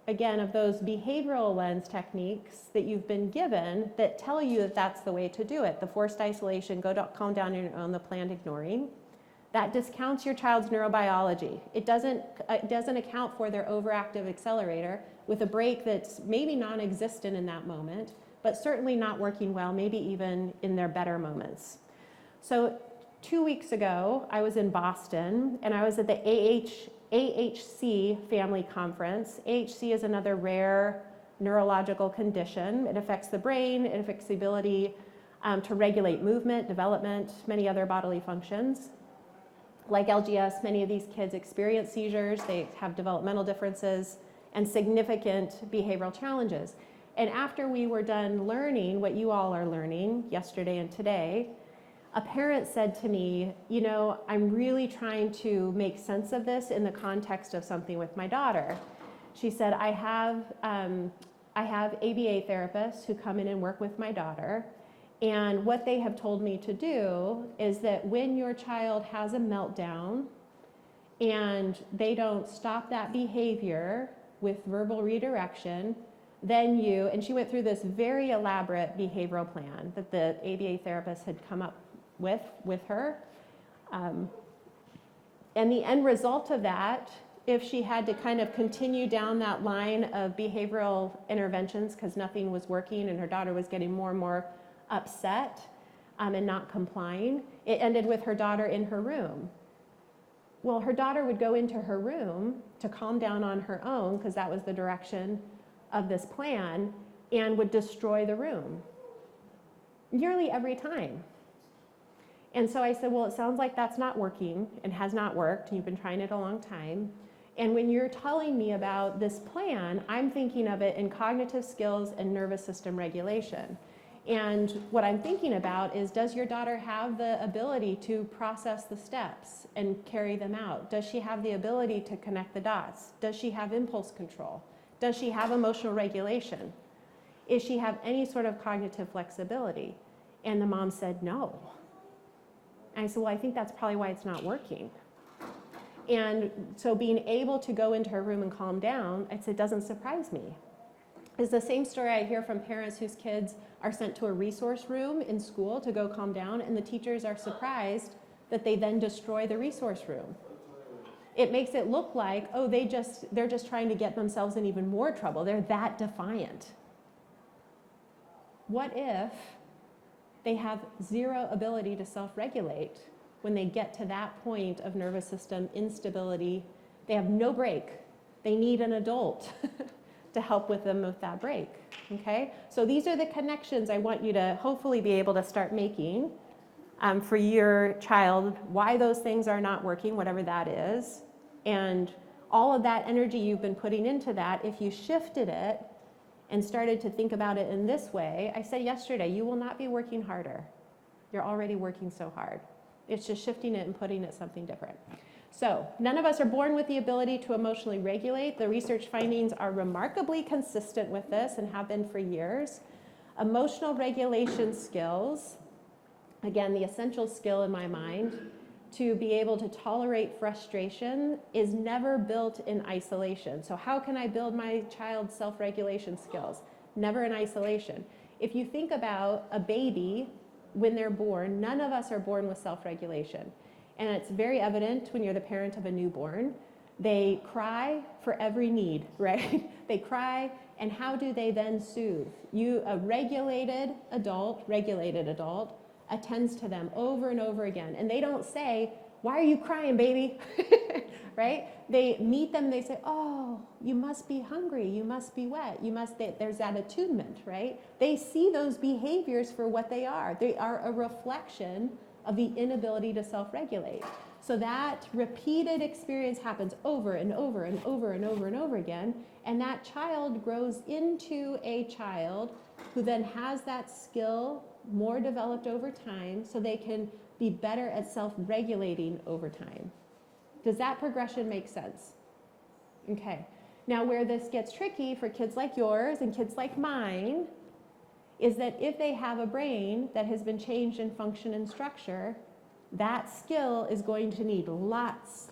again, of those behavioral lens techniques that you've been given that tell you that that's the way to do it. The forced isolation, calm down on your own, the planned ignoring. That discounts your child's neurobiology. It doesn't account for their overactive accelerator with a break that's maybe non-existent in that moment, but certainly not working well, maybe even in their better moments. So 2 weeks ago, I was in Boston, and I was at the AHC family conference. AHC is another rare neurological condition. It affects the brain, it affects the ability to regulate movement, development, many other bodily functions. Like LGS, many of these kids experience seizures, they have developmental differences, and significant behavioral challenges. And after we were done learning what you all are learning yesterday and today, a parent said to me, you know, I'm really trying to make sense of this in the context of something with my daughter. She said, I have ABA therapists who come in and work with my daughter. And what they have told me to do is that when your child has a meltdown and they don't stop that behavior with verbal redirection, then and she went through this very elaborate behavioral plan that the ABA therapist had come up with her. And the end result of that, if she had to kind of continue down that line of behavioral interventions because nothing was working and her daughter was getting more and more upset and not complying, it ended with her daughter in her room. Well, her daughter would go into her room to calm down on her own because that was the direction of this plan, and would destroy the room nearly every time. And so I said, well, it sounds like that's not working and has not worked. You've been trying it a long time. And when you're telling me about this plan, I'm thinking of it in cognitive skills and nervous system regulation. And what I'm thinking about is, does your daughter have the ability to process the steps and carry them out? Does she have the ability to connect the dots? Does she have impulse control? Does she have emotional regulation? Does she have any sort of cognitive flexibility? And the mom said no. And I said, well, I think that's probably why it's not working. And so being able to go into her room and calm down, I said, it doesn't surprise me. It's the same story I hear from parents whose kids are sent to a resource room in school to go calm down, and the teachers are surprised that they then destroy the resource room. It makes it look like, oh, they're just trying to get themselves in even more trouble. They're that defiant. What if they have zero ability to self-regulate when they get to that point of nervous system instability? They have no break. They need an adult to help with them with that break, okay? So these are the connections I want you to hopefully be able to start making for your child, why those things are not working, whatever that is, and all of that energy you've been putting into that, if you shifted it and started to think about it in this way, I said yesterday, you will not be working harder. You're already working so hard. It's just shifting it and putting it something different. So none of us are born with the ability to emotionally regulate. The research findings are remarkably consistent with this and have been for years. Emotional regulation skills, again, the essential skill in my mind, to be able to tolerate frustration is never built in isolation. So how can I build my child's self-regulation skills? Never in isolation. If you think about a baby, when they're born, none of us are born with self-regulation. And it's very evident when you're the parent of a newborn. They cry for every need, right? They cry, and how do they then soothe? A regulated adult, attends to them over and over again. And they don't say, "Why are you crying, baby?" Right? They meet them, they say, "Oh, you must be hungry, you must be wet, there's that attunement," right? They see those behaviors for what they are. They are a reflection of the inability to self-regulate. So that repeated experience happens over and over and over and over and over again, and that child grows into a child who then has that skill more developed over time so they can be better at self-regulating over time. Does that progression make sense? Okay. Now, where this gets tricky for kids like yours and kids like mine is that if they have a brain that has been changed in function and structure, that skill is going to need lots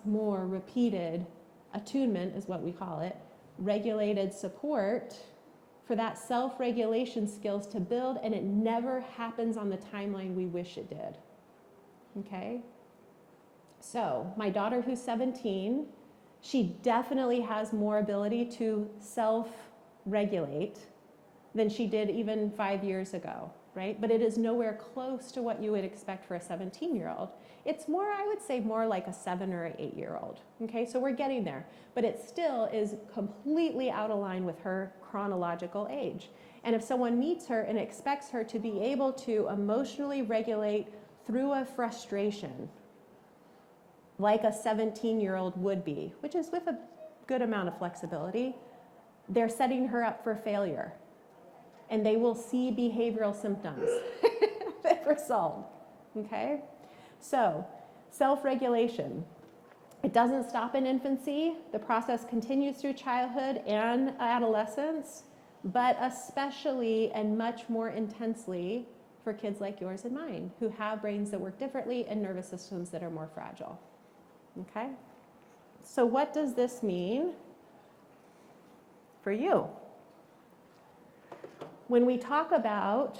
more repeated attunement, is what we call it, regulated support for that self-regulation skills to build, and it never happens on the timeline we wish it did. Okay? So, my daughter who's 17, she definitely has more ability to self-regulate than she did even 5 years ago, right? But it is nowhere close to what you would expect for a 17-year-old. It's more, I would say, more like a 7 or 8-year-old. Okay, so we're getting there. But it still is completely out of line with her chronological age. And if someone meets her and expects her to be able to emotionally regulate through a frustration, like a 17-year-old would be, which is with a good amount of flexibility, they're setting her up for failure. And they will see behavioral symptoms that result, okay? So, self-regulation. It doesn't stop in infancy. The process continues through childhood and adolescence, but especially and much more intensely for kids like yours and mine, who have brains that work differently and nervous systems that are more fragile, okay? So what does this mean for you? When we talk about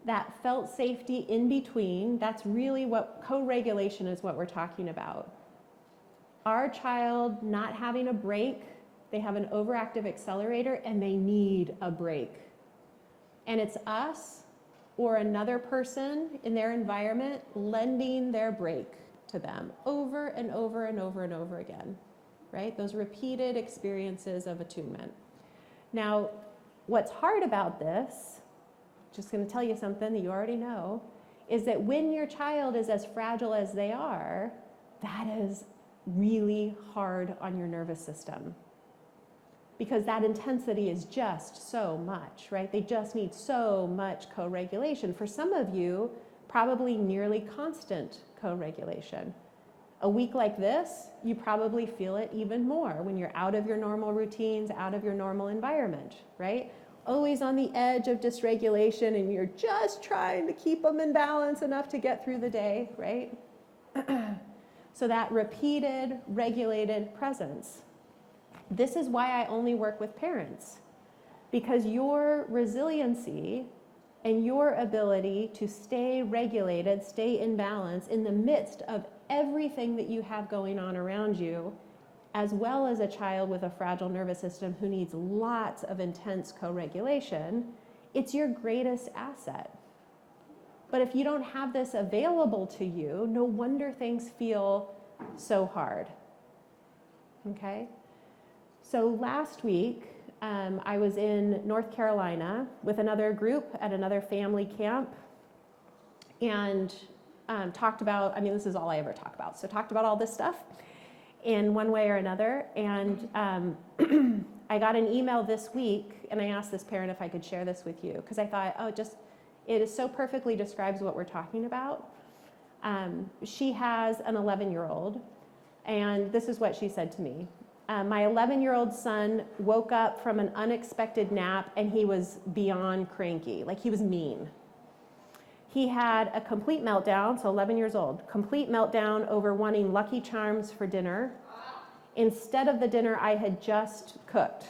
that felt safety in between, that's really what co-regulation is, what we're talking about. Our child not having a break, they have an overactive accelerator and they need a break. And it's us or another person in their environment lending their break to them over and over and over and over again, right? Those repeated experiences of attunement. Now, what's hard about this, just going to tell you something that you already know, is that when your child is as fragile as they are, that is really hard on your nervous system. Because that intensity is just so much, right? They just need so much co-regulation. For some of you, probably nearly constant co-regulation. A week like this, you probably feel it even more when you're out of your normal routines, out of your normal environment, right? Always on the edge of dysregulation and you're just trying to keep them in balance enough to get through the day, right? So that repeated, regulated presence. This is why I only work with parents, because your resiliency and your ability to stay regulated, stay in balance in the midst of everything that you have going on around you, as well as a child with a fragile nervous system who needs lots of intense co-regulation, it's your greatest asset. But if you don't have this available to you, no wonder things feel so hard. Okay? So last week, I was in North Carolina with another group at another family camp and talked about, this is all I ever talk about, so talked about all this stuff in one way or another. And I got an email this week and I asked this parent if I could share this with you because I thought, it is so perfectly describes what we're talking about. She has an 11-year-old and this is what she said to me. My 11-year-old son woke up from an unexpected nap and he was beyond cranky, like he was mean. He had a complete meltdown, so 11 years old, complete meltdown over wanting Lucky Charms for dinner instead of the dinner I had just cooked.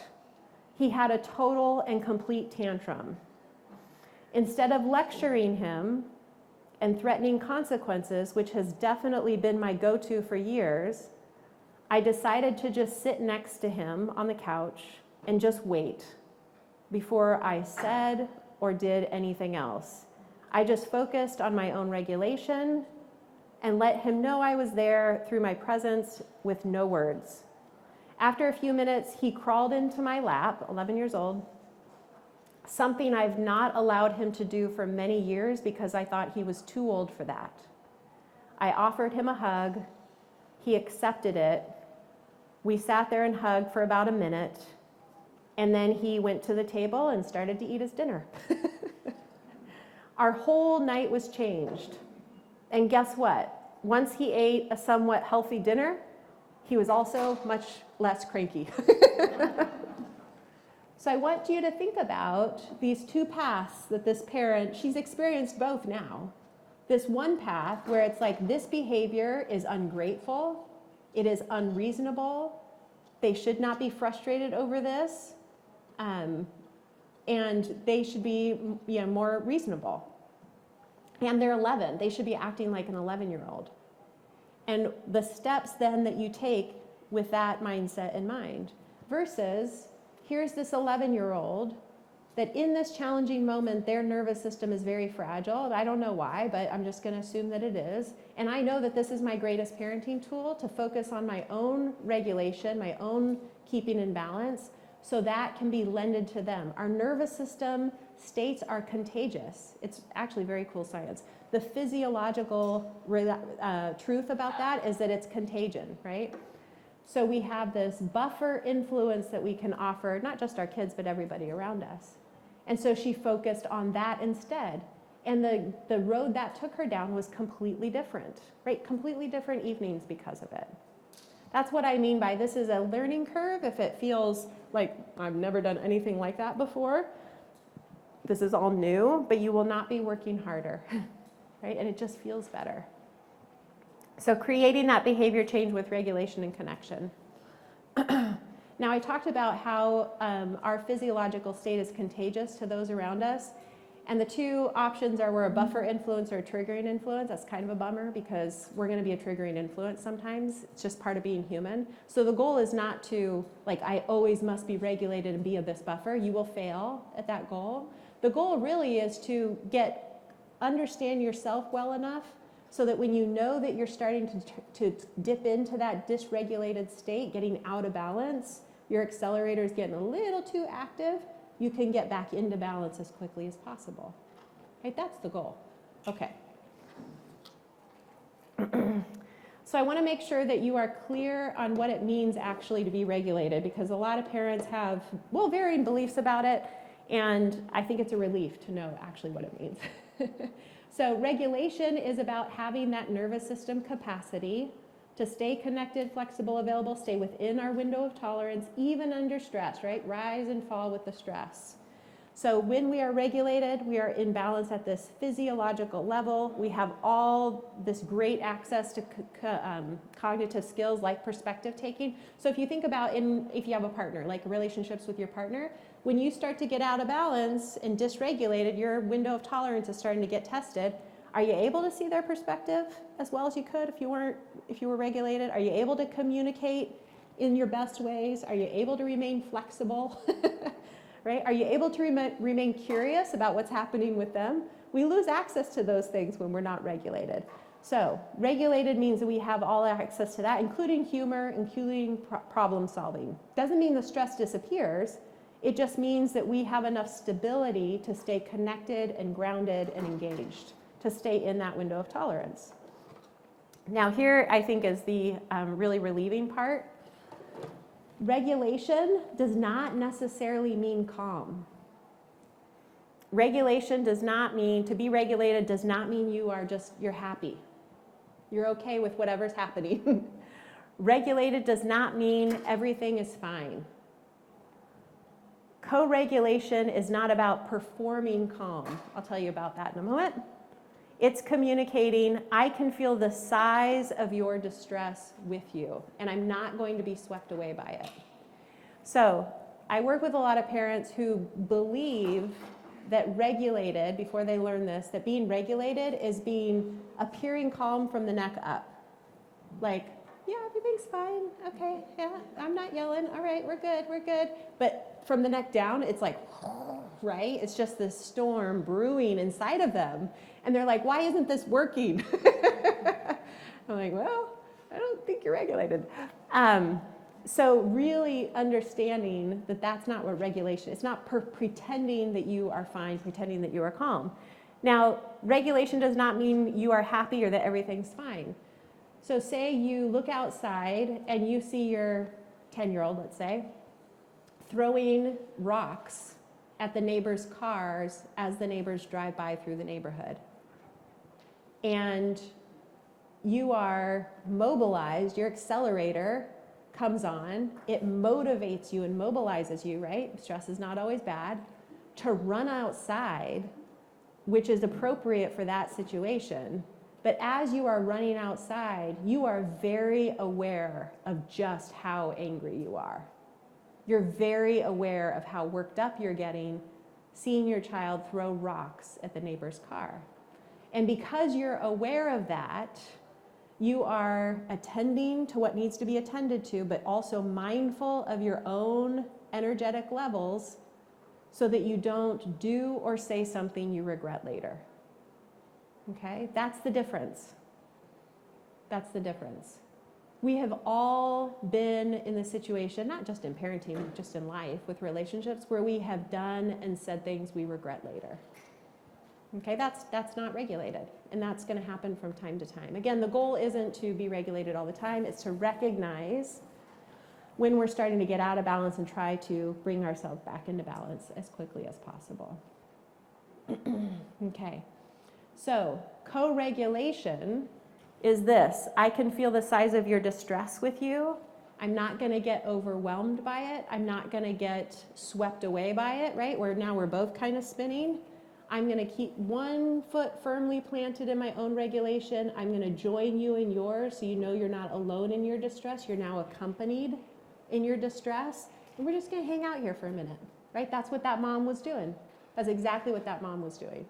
He had a total and complete tantrum. Instead of lecturing him and threatening consequences, which has definitely been my go-to for years, I decided to just sit next to him on the couch and just wait before I said or did anything else. I just focused on my own regulation and let him know I was there through my presence with no words. After a few minutes, he crawled into my lap, 11 years old, something I've not allowed him to do for many years because I thought he was too old for that. I offered him a hug. He accepted it. We sat there and hugged for about a minute, and then he went to the table and started to eat his dinner. Our whole night was changed. And guess what? Once he ate a somewhat healthy dinner, he was also much less cranky. So I want you to think about these two paths that this parent, she's experienced both now. This one path where it's like this behavior is ungrateful, it is unreasonable, they should not be frustrated over this, and they should be more reasonable. And they're 11, they should be acting like an 11-year-old. And the steps then that you take with that mindset in mind versus here's this 11-year-old that in this challenging moment, their nervous system is very fragile. I don't know why, but I'm just gonna assume that it is. And I know that this is my greatest parenting tool to focus on my own regulation, my own keeping in balance, so that can be lended to them. Our nervous system states are contagious. It's actually very cool science. The physiological truth about that is that it's contagion, right? So we have this buffer influence that we can offer, not just our kids, but everybody around us. And so she focused on that instead. And the road that took her down was completely different, right? Completely different evenings because of it. That's what I mean by this is a learning curve. If it feels like I've never done anything like that before, this is all new, but you will not be working harder, right? And it just feels better. So creating that behavior change with regulation and connection. Now I talked about how our physiological state is contagious to those around us. And the two options are we're a buffer influence or a triggering influence. That's kind of a bummer because we're going to be a triggering influence sometimes. It's just part of being human. So the goal is not to, like, I always must be regulated and be this buffer. You will fail at that goal. The goal really is to understand yourself well enough so that when you know that you're starting to dip into that dysregulated state, getting out of balance, your accelerator is getting a little too active, you can get back into balance as quickly as possible. Right? That's the goal. Okay. So I want to make sure that you are clear on what it means actually to be regulated, because a lot of parents have, varying beliefs about it, and I think it's a relief to know actually what it means. So regulation is about having that nervous system capacity to stay connected, flexible, available, stay within our window of tolerance, even under stress, right? Rise and fall with the stress. So when we are regulated, we are in balance at this physiological level. We have all this great access to cognitive skills like perspective taking. So if you think about if you have a partner, like relationships with your partner, when you start to get out of balance and dysregulated, your window of tolerance is starting to get tested. Are you able to see their perspective as well as you could if you were regulated? Are you able to communicate in your best ways? Are you able to remain flexible? Right? Are you able to remain curious about what's happening with them? We lose access to those things when we're not regulated. So regulated means that we have all access to that, including humor, including problem solving. Doesn't mean the stress disappears. It just means that we have enough stability to stay connected and grounded and engaged, to stay in that window of tolerance. Now here, I think, is the really relieving part. Regulation does not necessarily mean calm. Regulation does not mean, to be regulated does not mean you're happy. You're okay with whatever's happening. Regulated does not mean everything is fine. Co-regulation is not about performing calm. I'll tell you about that in a moment. It's communicating, I can feel the size of your distress with you, and I'm not going to be swept away by it. So I work with a lot of parents who believe that regulated, before they learn this, that being regulated is appearing calm from the neck up. Like, yeah, everything's fine. Okay, yeah, I'm not yelling. All right, we're good. But from the neck down, it's like, right? It's just this storm brewing inside of them. And they're like, why isn't this working? I'm like, well, I don't think you're regulated. So really understanding that that's not what regulation, it's not pretending that you are fine, pretending that you are calm. Now, regulation does not mean you are happy or that everything's fine. So say you look outside and you see your 10-year-old, let's say, throwing rocks at the neighbors' cars as the neighbors drive by through the neighborhood. And you are mobilized, your accelerator comes on, it motivates you and mobilizes you, right? Stress is not always bad, to run outside, which is appropriate for that situation. But as you are running outside, you are very aware of just how angry you are. You're very aware of how worked up you're getting, seeing your child throw rocks at the neighbor's car. And because you're aware of that, you are attending to what needs to be attended to, but also mindful of your own energetic levels so that you don't do or say something you regret later. Okay, that's the difference. That's the difference. We have all been in the situation, not just in parenting, just in life, with relationships, where we have done and said things we regret later. Okay, that's not regulated, and that's going to happen from time to time. Again, the goal isn't to be regulated all the time, it's to recognize when we're starting to get out of balance and try to bring ourselves back into balance as quickly as possible. Okay. So, co-regulation is this. I can feel the size of your distress with you. I'm not going to get overwhelmed by it. I'm not going to get swept away by it, right? Where now we're both kind of spinning. I'm going to keep one foot firmly planted in my own regulation. I'm going to join you in yours so you know you're not alone in your distress. You're now accompanied in your distress. And we're just going to hang out here for a minute, right? That's what that mom was doing. That's exactly what that mom was doing.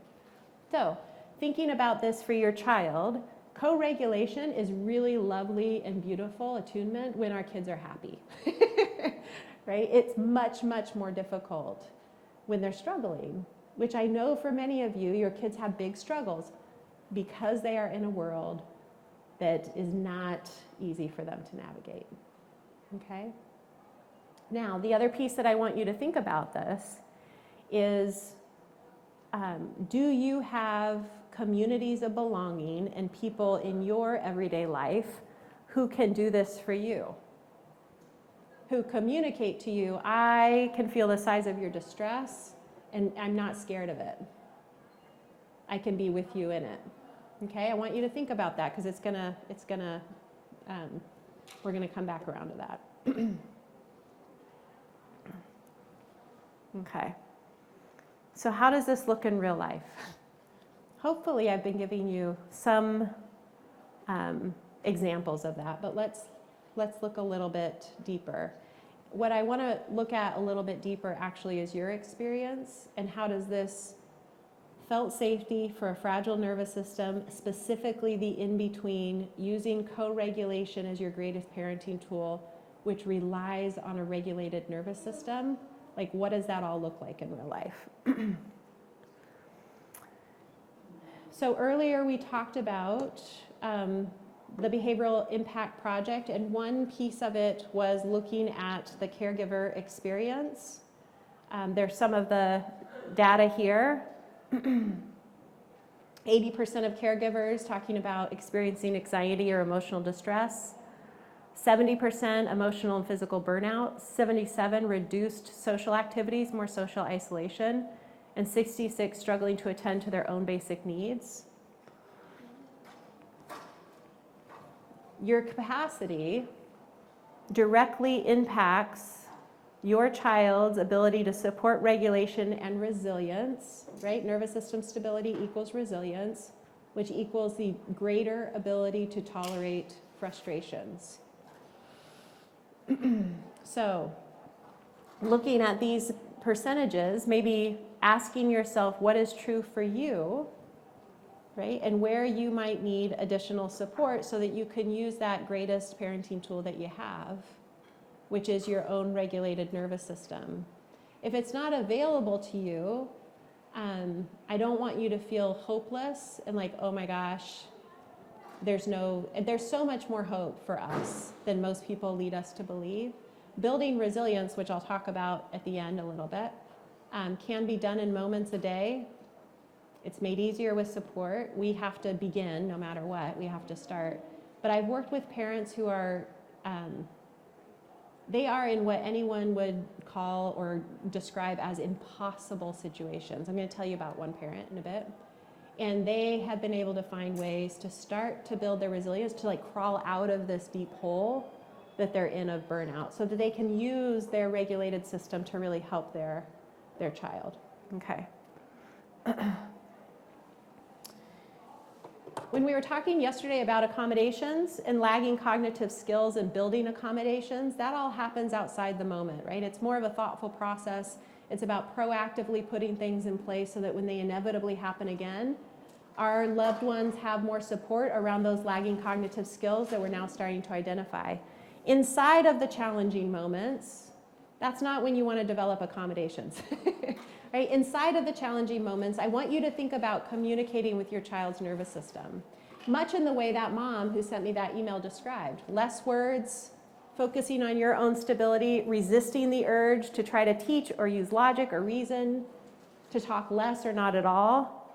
So, thinking about this for your child, co-regulation is really lovely and beautiful attunement when our kids are happy, right? It's much, much more difficult when they're struggling, which I know for many of you, your kids have big struggles because they are in a world that is not easy for them to navigate, okay? Now, the other piece that I want you to think about this is, do you have communities of belonging and people in your everyday life who can do this for you? Who communicate to you, I can feel the size of your distress and I'm not scared of it. I can be with you in it. Okay, I want you to think about that because we're gonna come back around to that. Okay. So how does this look in real life? Hopefully I've been giving you some examples of that, but let's look a little bit deeper. What I want to look at a little bit deeper actually is your experience and how does this felt safety for a fragile nervous system, specifically the in-between, using co-regulation as your greatest parenting tool, which relies on a regulated nervous system. Like, what does that all look like in real life? So earlier we talked about the Behavioral Impact Project, and one piece of it was looking at the caregiver experience. There's some of the data here. 80% of caregivers talking about experiencing anxiety or emotional distress. 70% emotional and physical burnout, 77 reduced social activities, more social isolation, and 66 struggling to attend to their own basic needs. Your capacity directly impacts your child's ability to support regulation and resilience, right? Nervous system stability equals resilience, which equals the greater ability to tolerate frustrations. So, looking at these percentages, maybe asking yourself what is true for you, right? And where you might need additional support so that you can use that greatest parenting tool that you have, which is your own regulated nervous system. If it's not available to you, I don't want you to feel hopeless and like, oh my gosh, there's so much more hope for us than most people lead us to believe. Building resilience, which I'll talk about at the end a little bit, can be done in moments a day. It's made easier with support. We have to begin no matter what, we have to start. But I've worked with parents who are, they are in what anyone would call or describe as impossible situations. I'm going to tell you about one parent in a bit. And they have been able to find ways to start to build their resilience, to like crawl out of this deep hole that they're in of burnout, so that they can use their regulated system to really help their child. Okay. When we were talking yesterday about accommodations and lagging cognitive skills and building accommodations, that all happens outside the moment, right? It's more of a thoughtful process. It's about proactively putting things in place so that when they inevitably happen again, our loved ones have more support around those lagging cognitive skills that we're now starting to identify. Inside of the challenging moments, that's not when you want to develop accommodations. Right? Inside of the challenging moments, I want you to think about communicating with your child's nervous system, much in the way that mom who sent me that email described. Less words, focusing on your own stability, resisting the urge to try to teach or use logic or reason, to talk less or not at all.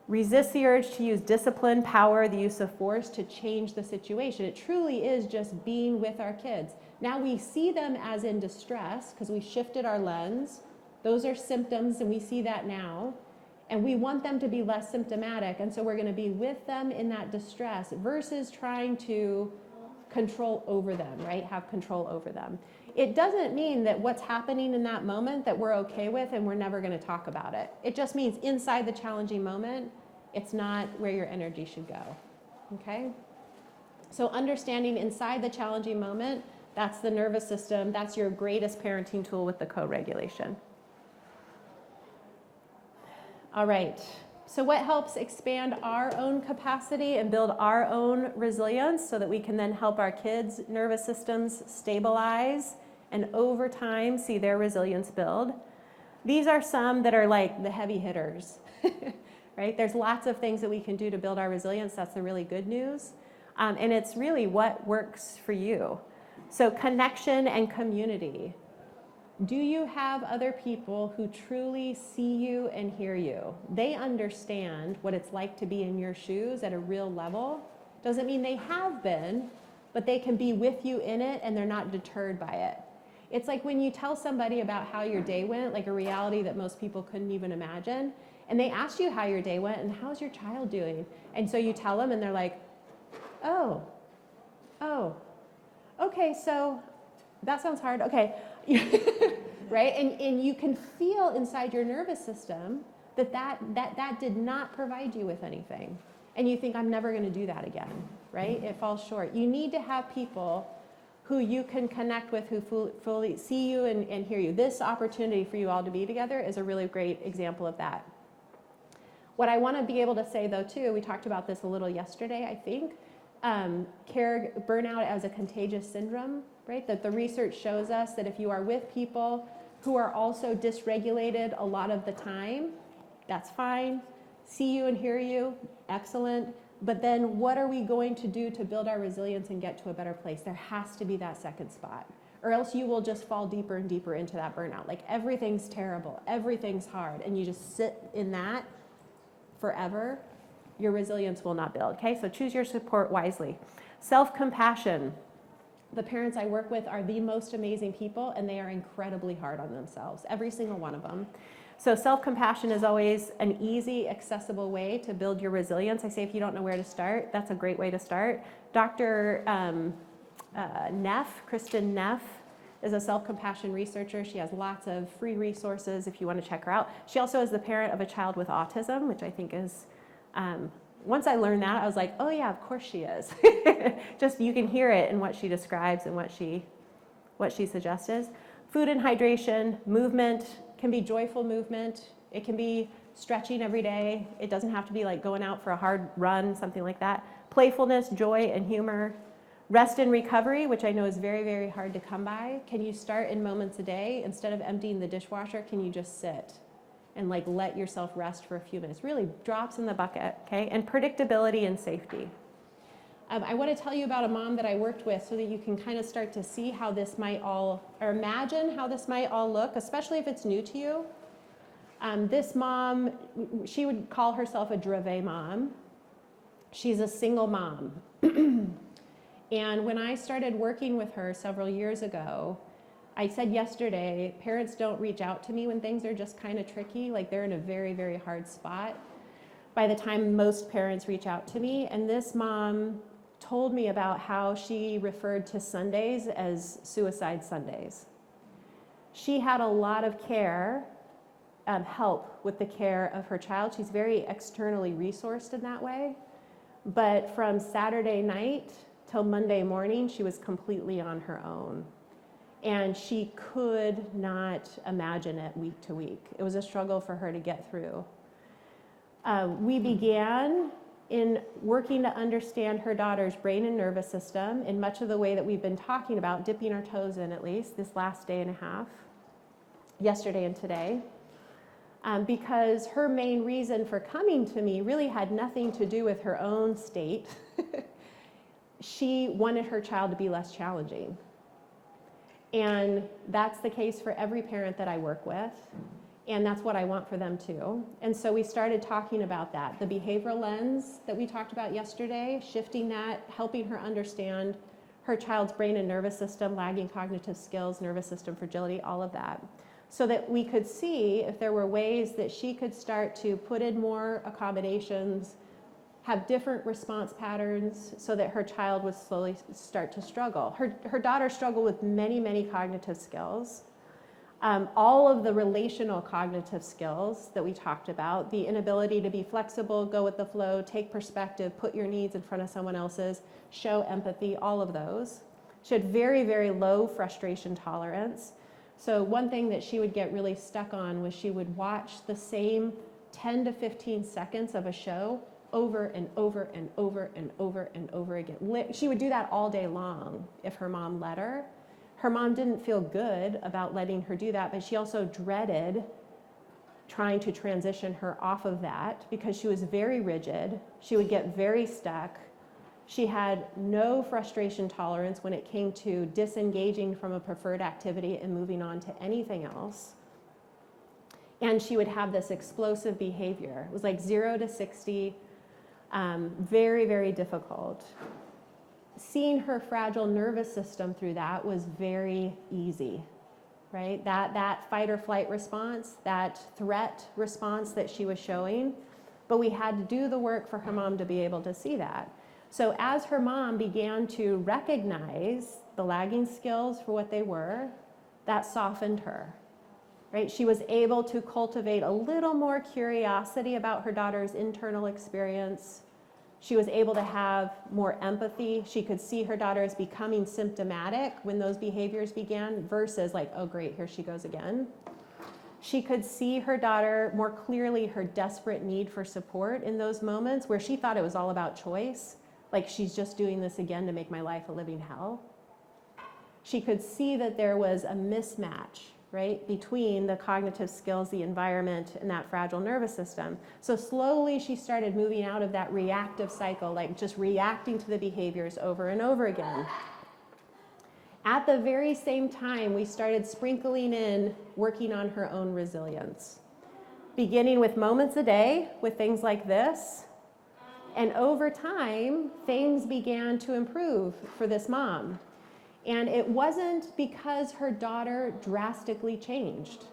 Resist the urge to use discipline, power, the use of force to change the situation. It truly is just being with our kids. Now we see them as in distress because we shifted our lens. Those are symptoms, and we see that now. And we want them to be less symptomatic, and so we're going to be with them in that distress versus trying to control over them, right? Have control over them. It doesn't mean that what's happening in that moment that we're okay with and we're never going to talk about it. It just means inside the challenging moment, it's not where your energy should go, okay? So understanding inside the challenging moment, that's the nervous system, that's your greatest parenting tool with the co-regulation. All right, so what helps expand our own capacity and build our own resilience so that we can then help our kids' nervous systems stabilize and over time see their resilience build? These are some that are like the heavy hitters, right? There's lots of things that we can do to build our resilience. That's the really good news. And it's really what works for you. So connection and community. Do you have other people who truly see you and hear you? They understand what it's like to be in your shoes at a real level. Doesn't mean they have been, but they can be with you in it and they're not deterred by it. It's like when you tell somebody about how your day went, like a reality that most people couldn't even imagine, and they ask you how your day went and how's your child doing? And so you tell them and they're like, oh, okay, so that sounds hard, okay. Right? And you can feel inside your nervous system that did not provide you with anything. And you think, I'm never going to do that again, right? It falls short. You need to have people who you can connect with, who fully see you and hear you. This opportunity for you all to be together is a really great example of that. What I want to be able to say, though, too, we talked about this a little yesterday, I think, burnout as a contagious syndrome, right? That the research shows us that if you are with people who are also dysregulated a lot of the time, that's fine. See you and hear you, excellent. But then what are we going to do to build our resilience and get to a better place? There has to be that second spot, or else you will just fall deeper and deeper into that burnout. Like everything's terrible, everything's hard, and you just sit in that forever. Your resilience will not build, okay? So choose your support wisely. Self-compassion. The parents I work with are the most amazing people, and they are incredibly hard on themselves, every single one of them. So self-compassion is always an easy, accessible way to build your resilience. I say if you don't know where to start, that's a great way to start. Dr. Kristen Neff, is a self-compassion researcher. She has lots of free resources if you want to check her out. She also is the parent of a child with autism, which I think is once I learned that, I was like, oh yeah, of course she is. Just you can hear it in what she describes and what she suggests. Food and hydration, movement can be joyful movement. It can be stretching every day. It doesn't have to be like going out for a hard run, something like that. Playfulness, joy, and humor. Rest and recovery, which I know is very, very hard to come by. Can you start in moments a day? Instead of emptying the dishwasher, can you just sit and like let yourself rest for a few minutes? Really drops in the bucket, okay? And predictability and safety. I want to tell you about a mom that I worked with so that you can kind of start to see how this might all, or imagine how this might all look, especially if it's new to you. This mom, she would call herself a Dreve mom. She's a single mom. And when I started working with her several years ago, I said yesterday, parents don't reach out to me when things are just kind of tricky, like they're in a very, very hard spot. By the time most parents reach out to me, and this mom told me about how she referred to Sundays as suicide Sundays. She had a lot of care, help with the care of her child. She's very externally resourced in that way. But from Saturday night till Monday morning, she was completely on her own. And she could not imagine it week to week. It was a struggle for her to get through. We began in working to understand her daughter's brain and nervous system in much of the way that we've been talking about, dipping our toes in at least this last day and a half, yesterday and today. Because her main reason for coming to me really had nothing to do with her own state. She wanted her child to be less challenging. And that's the case for every parent that I work with. And that's what I want for them too. And so we started talking about that. The behavioral lens that we talked about yesterday, shifting that, helping her understand her child's brain and nervous system, lagging cognitive skills, nervous system fragility, all of that. So that we could see if there were ways that she could start to put in more accommodations, have different response patterns so that her child would slowly start to struggle. Her daughter struggled with many, many cognitive skills. All of the relational cognitive skills that we talked about, the inability to be flexible, go with the flow, take perspective, put your needs in front of someone else's, show empathy, all of those. She had very, very low frustration tolerance. So one thing that she would get really stuck on was she would watch the same 10 to 15 seconds of a show over and over and over and over and over again. She would do that all day long if her mom let her. Her mom didn't feel good about letting her do that, but she also dreaded trying to transition her off of that because she was very rigid. She would get very stuck. She had no frustration tolerance when it came to disengaging from a preferred activity and moving on to anything else. And she would have this explosive behavior. It was like 0 to 60, very, very difficult. Seeing her fragile nervous system through that was very easy, right? That fight or flight response, that threat response that she was showing, but we had to do the work for her mom to be able to see that. So as her mom began to recognize the lagging skills for what they were, that softened her, right? She was able to cultivate a little more curiosity about her daughter's internal experience. She was able to have more empathy. She could see her daughter as becoming symptomatic when those behaviors began versus like, oh great, here she goes again. She could see her daughter more clearly, her desperate need for support in those moments where she thought it was all about choice. Like she's just doing this again to make my life a living hell. She could see that there was a mismatch, right, between the cognitive skills, the environment, and that fragile nervous system. So slowly she started moving out of that reactive cycle, like just reacting to the behaviors over and over again. At the very same time, we started sprinkling in working on her own resilience, beginning with moments a day with things like this. And over time, things began to improve for this mom. And it wasn't because her daughter drastically changed.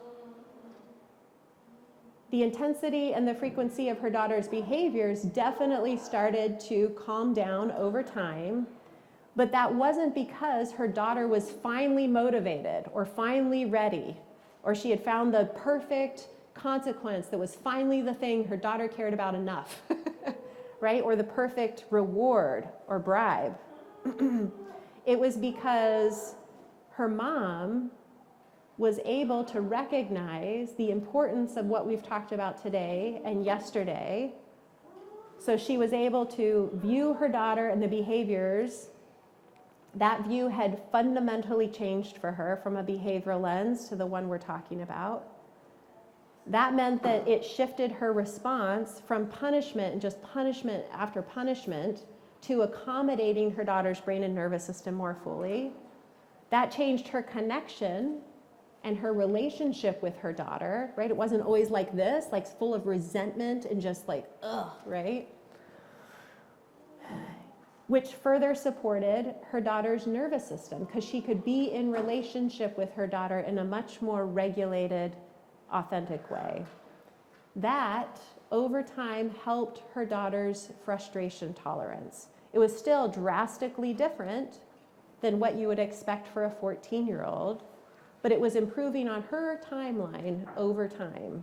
The intensity and the frequency of her daughter's behaviors definitely started to calm down over time, but that wasn't because her daughter was finally motivated or finally ready, or she had found the perfect consequence that was finally the thing her daughter cared about enough. right? Or the perfect reward or bribe. It was because her mom was able to recognize the importance of what we've talked about today and yesterday. So she was able to view her daughter and the behaviors. That view had fundamentally changed for her from a behavioral lens to the one we're talking about. That meant that it shifted her response from punishment and just punishment after punishment to accommodating her daughter's brain and nervous system more fully. That changed her connection and her relationship with her daughter, right? It wasn't always like this, like full of resentment and just like, ugh, right? Which further supported her daughter's nervous system because she could be in relationship with her daughter in a much more regulated, authentic way. That, over time, helped her daughter's frustration tolerance. It was still drastically different than what you would expect for a 14-year-old, but it was improving on her timeline over time.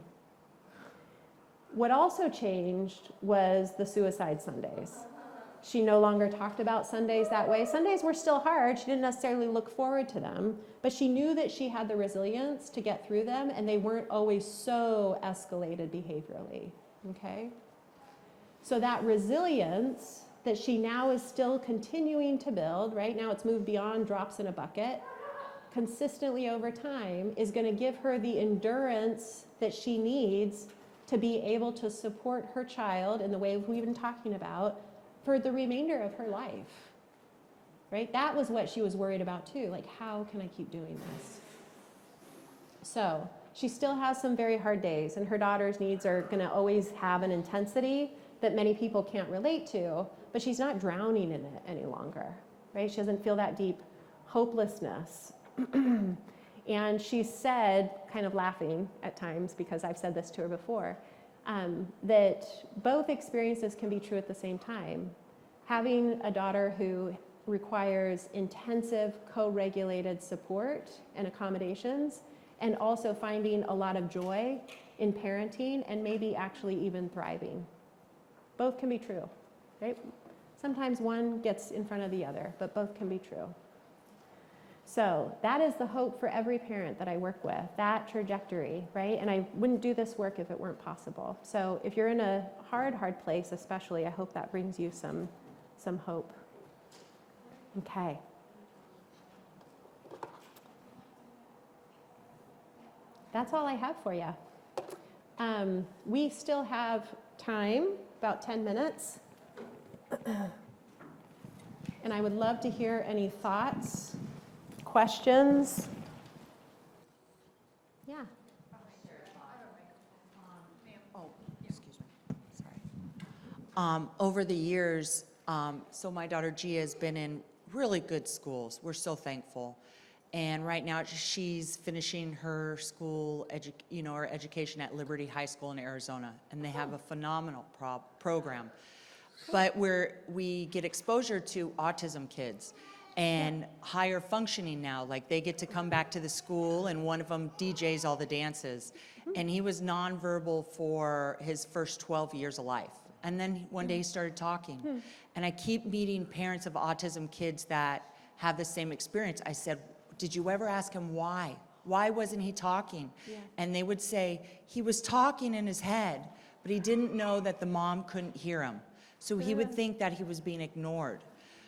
What also changed was the suicide Sundays. She no longer talked about Sundays that way. Sundays were still hard. She didn't necessarily look forward to them, but she knew that she had the resilience to get through them, and they weren't always so escalated behaviorally, okay? So that resilience that she now is still continuing to build, right now it's moved beyond drops in a bucket, consistently over time is going to give her the endurance that she needs to be able to support her child in the way we've been talking about for the remainder of her life, right? That was what she was worried about too, like how can I keep doing this? So she still has some very hard days, and her daughter's needs are going to always have an intensity that many people can't relate to, but she's not drowning in it any longer, right? She doesn't feel that deep hopelessness. And she said, kind of laughing at times, because I've said this to her before, that both experiences can be true at the same time. Having a daughter who requires intensive co-regulated support and accommodations, and also finding a lot of joy in parenting and maybe actually even thriving. Both can be true, right? Sometimes one gets in front of the other, but both can be true. So that is the hope for every parent that I work with, that trajectory, right? And I wouldn't do this work if it weren't possible. So if you're in a hard place especially, I hope that brings you some hope. Okay. That's all I have for you. We still have time, about 10 minutes. And I would love to hear any thoughts, questions. Yeah. Oh, excuse me. Sorry. Over the years, so my daughter Gia has been in really good schools. We're so thankful. And right now she's finishing her school, her education at Liberty High School in Arizona, and they have a phenomenal program. But we get exposure to autism kids and higher functioning now. Like they get to come back to the school, and one of them DJs all the dances. And he was nonverbal for his first 12 years of life. And then one day he started talking. And I keep meeting parents of autism kids that have the same experience. I said, did you ever ask him why? Why wasn't he talking? Yeah. And they would say, he was talking in his head, but he didn't know that the mom couldn't hear him. So he would think that he was being ignored.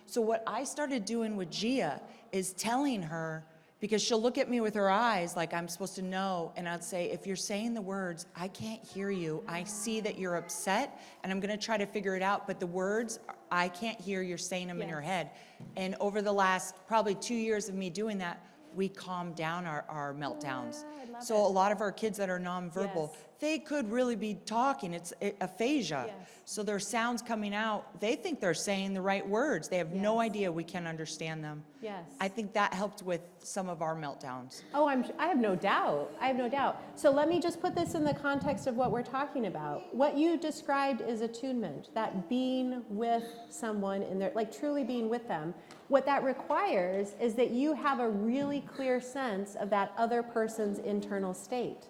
So what I started doing with Gia is telling her, because she'll look at me with her eyes like I'm supposed to know, and I'd say, if you're saying the words, I can't hear you. I see that you're upset, and I'm gonna try to figure it out, but the words, I can't hear, you're saying them in your head. And over the last probably 2 years of me doing that, we calmed down our meltdowns. So a lot of our kids that are nonverbal, they could really be talking. It's aphasia. Yes. So their sounds coming out, they think they're saying the right words. They have no idea we can understand them. Yes. I think that helped with some of our meltdowns. Oh, I have no doubt. I have no doubt. So let me just put this in the context of what we're talking about. What you described is attunement, that being with someone in their, like truly being with them. What that requires is that you have a really clear sense of that other person's internal state.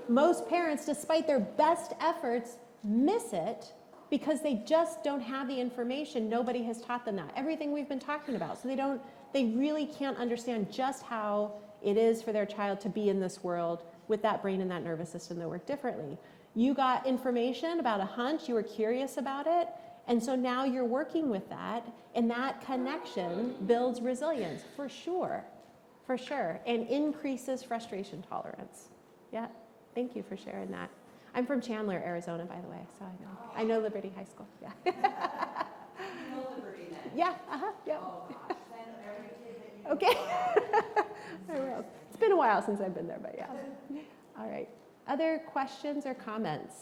Most parents, despite their best efforts, miss it because they just don't have the information. Nobody has taught them that. Everything we've been talking about. So they really can't understand just how it is for their child to be in this world with that brain and that nervous system that work differently. You got information about a hunch, you were curious about it, and so now you're working with that, and that connection builds resilience, for sure, and increases frustration tolerance. Yeah, thank you for sharing that. I'm from Chandler, Arizona, by the way, so I know Liberty High School, yeah. You know Liberty then? Yeah, yeah. Oh, gosh, send every kid that you Okay. can I will. It's been a while since I've been there, but yeah. All right. Other questions or comments?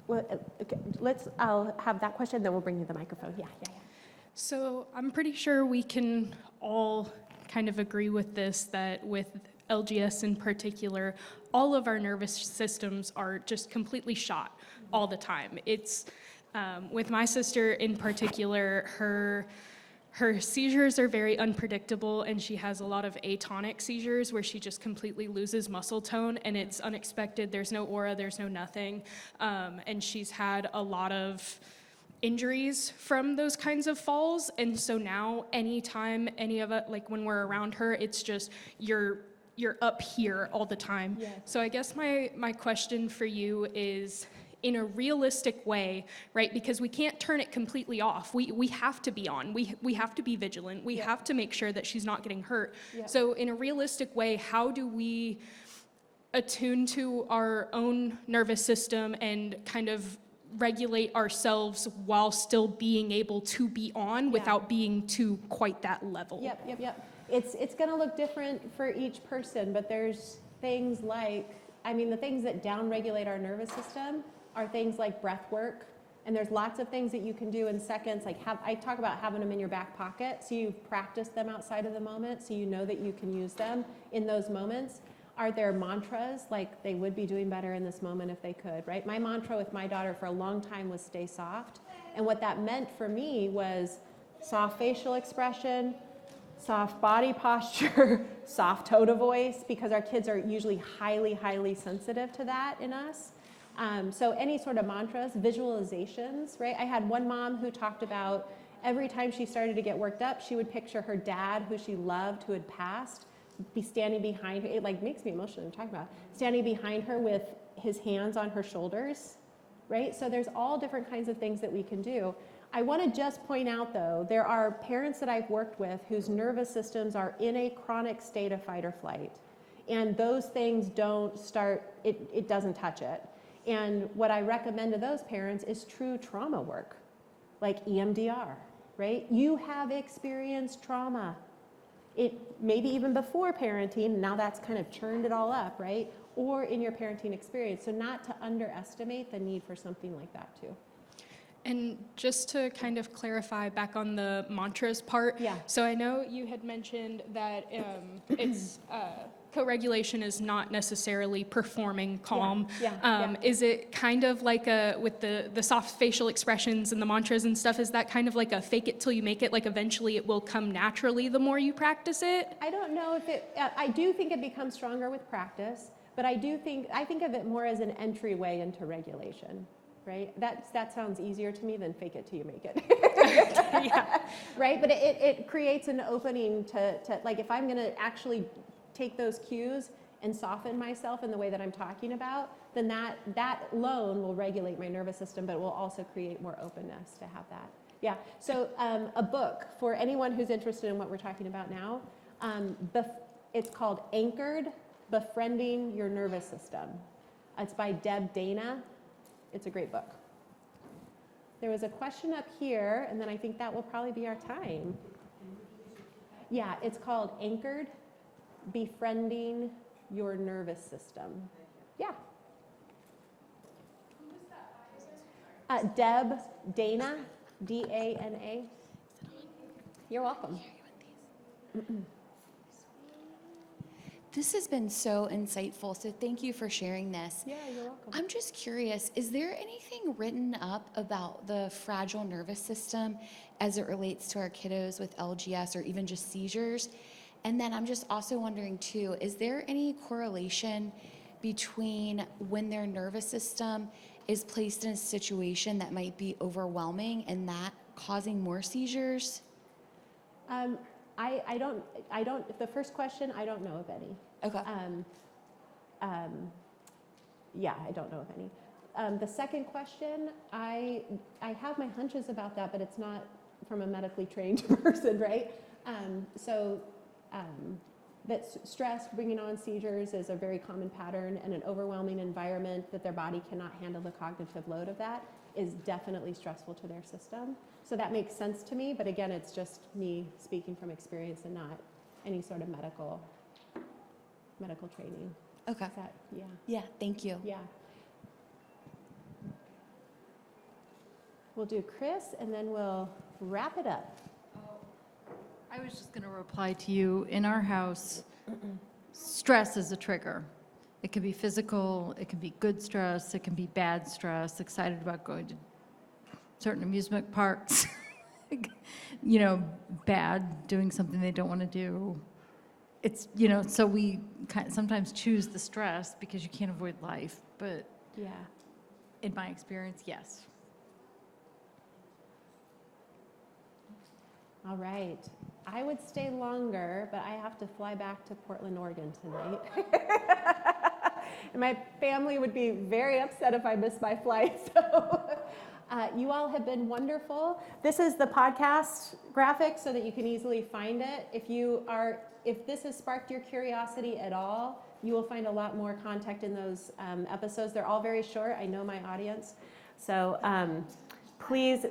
Well, okay, I'll have that question, then we'll bring you the microphone. Yeah. So I'm pretty sure we can all kind of agree with this, that with LGS in particular, all of our nervous systems are just completely shot all the time. It's, with my sister in particular, her seizures are very unpredictable, and she has a lot of atonic seizures where she just completely loses muscle tone, and it's unexpected. There's no aura, there's no nothing. And she's had a lot of injuries from those kinds of falls, and so now anytime any of it, like when we're around her, it's just you're up here all the time. Yeah. So I guess my question for you is, in a realistic way, right? Because we can't turn it completely off. We have to be on. We have to be vigilant. We have to make sure that she's not getting hurt. Yeah. So in a realistic way, how do we attune to our own nervous system and kind of regulate ourselves while still being able to be on without being to quite that level? Yep. It's going to look different for each person, but there's things like, the things that downregulate our nervous system are things like breath work, and there's lots of things that you can do in seconds, like I talk about having them in your back pocket, so you've practiced them outside of the moment, so you know that you can use them in those moments. Are there mantras, like they would be doing better in this moment if they could, right? My mantra with my daughter for a long time was stay soft, and what that meant for me was soft facial expression, soft body posture, soft tone of voice, because our kids are usually highly, highly sensitive to that in us. So any sort of mantras, visualizations, right? I had one mom who talked about every time she started to get worked up, she would picture her dad, who she loved, who had passed, be standing behind her. It makes me emotional to talk about it. Standing behind her with his hands on her shoulders, right? So there's all different kinds of things that we can do. I want to just point out, though, there are parents that I've worked with whose nervous systems are in a chronic state of fight or flight. And those things don't start, it doesn't touch it. And what I recommend to those parents is true trauma work, like EMDR, right? You have experienced trauma. It maybe even before parenting, now that's kind of churned it all up, right? Or in your parenting experience. So not to underestimate the need for something like that too. And just to kind of clarify back on the mantras part, so I know you had mentioned that it's co-regulation is not necessarily performing calm. Is it kind of like with the soft facial expressions and the mantras and stuff, is that kind of like a fake it till you make it, like eventually it will come naturally the more you practice it? I don't know if I do think it becomes stronger with practice, but I think of it more as an entryway into regulation. Right? That sounds easier to me than fake it till you make it. Right? But it creates an opening to like, if I'm going to actually take those cues and soften myself in the way that I'm talking about, then that alone will regulate my nervous system, but it will also create more openness to have that. Yeah. So a book for anyone who's interested in what we're talking about now. It's called Anchored: Befriending Your Nervous System. It's by Deb Dana. It's a great book. There was a question up here, and then I think that will probably be our time. Yeah, it's called Anchored: Befriending Your Nervous System. Yeah. Deb Dana, D-A-N-A. You're welcome. This has been so insightful, so thank you for sharing this. Yeah, you're welcome. I'm just curious, is there anything written up about the fragile nervous system as it relates to our kiddos with LGS or even just seizures? And then I'm just also wondering too, is there any correlation between when their nervous system is placed in a situation that might be overwhelming and that causing more seizures? I don't, the first question, I don't know of any. Okay. Yeah, I don't know of any. The second question, I have my hunches about that, but it's not from a medically trained person, right? That stress bringing on seizures is a very common pattern, and an overwhelming environment that their body cannot handle the cognitive load of that is definitely stressful to their system. So that makes sense to me, but again, it's just me speaking from experience and not any sort of medical training. Okay. Is that, yeah, Yeah, thank you. yeah. We'll do Chris, and then we'll wrap it up. I was just going to reply to you. In our house, stress is a trigger. It can be physical, it can be good stress, it can be bad stress, excited about going to certain amusement parks, you know, bad, doing something they don't want to do. It's, you know, so we sometimes choose the stress because you can't avoid life, but Yeah. in my experience, yes. All right. I would stay longer, but I have to fly back to Portland, Oregon tonight. And my family would be very upset if I missed my flight. So you all have been wonderful. This is the podcast graphic so that you can easily find it. If this has sparked your curiosity at all, you will find a lot more content in those episodes. They're all very short. I know my audience. So please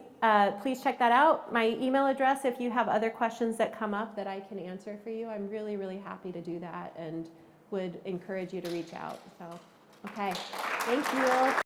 check that out. My email address, if you have other questions that come up that I can answer for you, I'm really, really happy to do that and would encourage you to reach out. So, okay, thank you.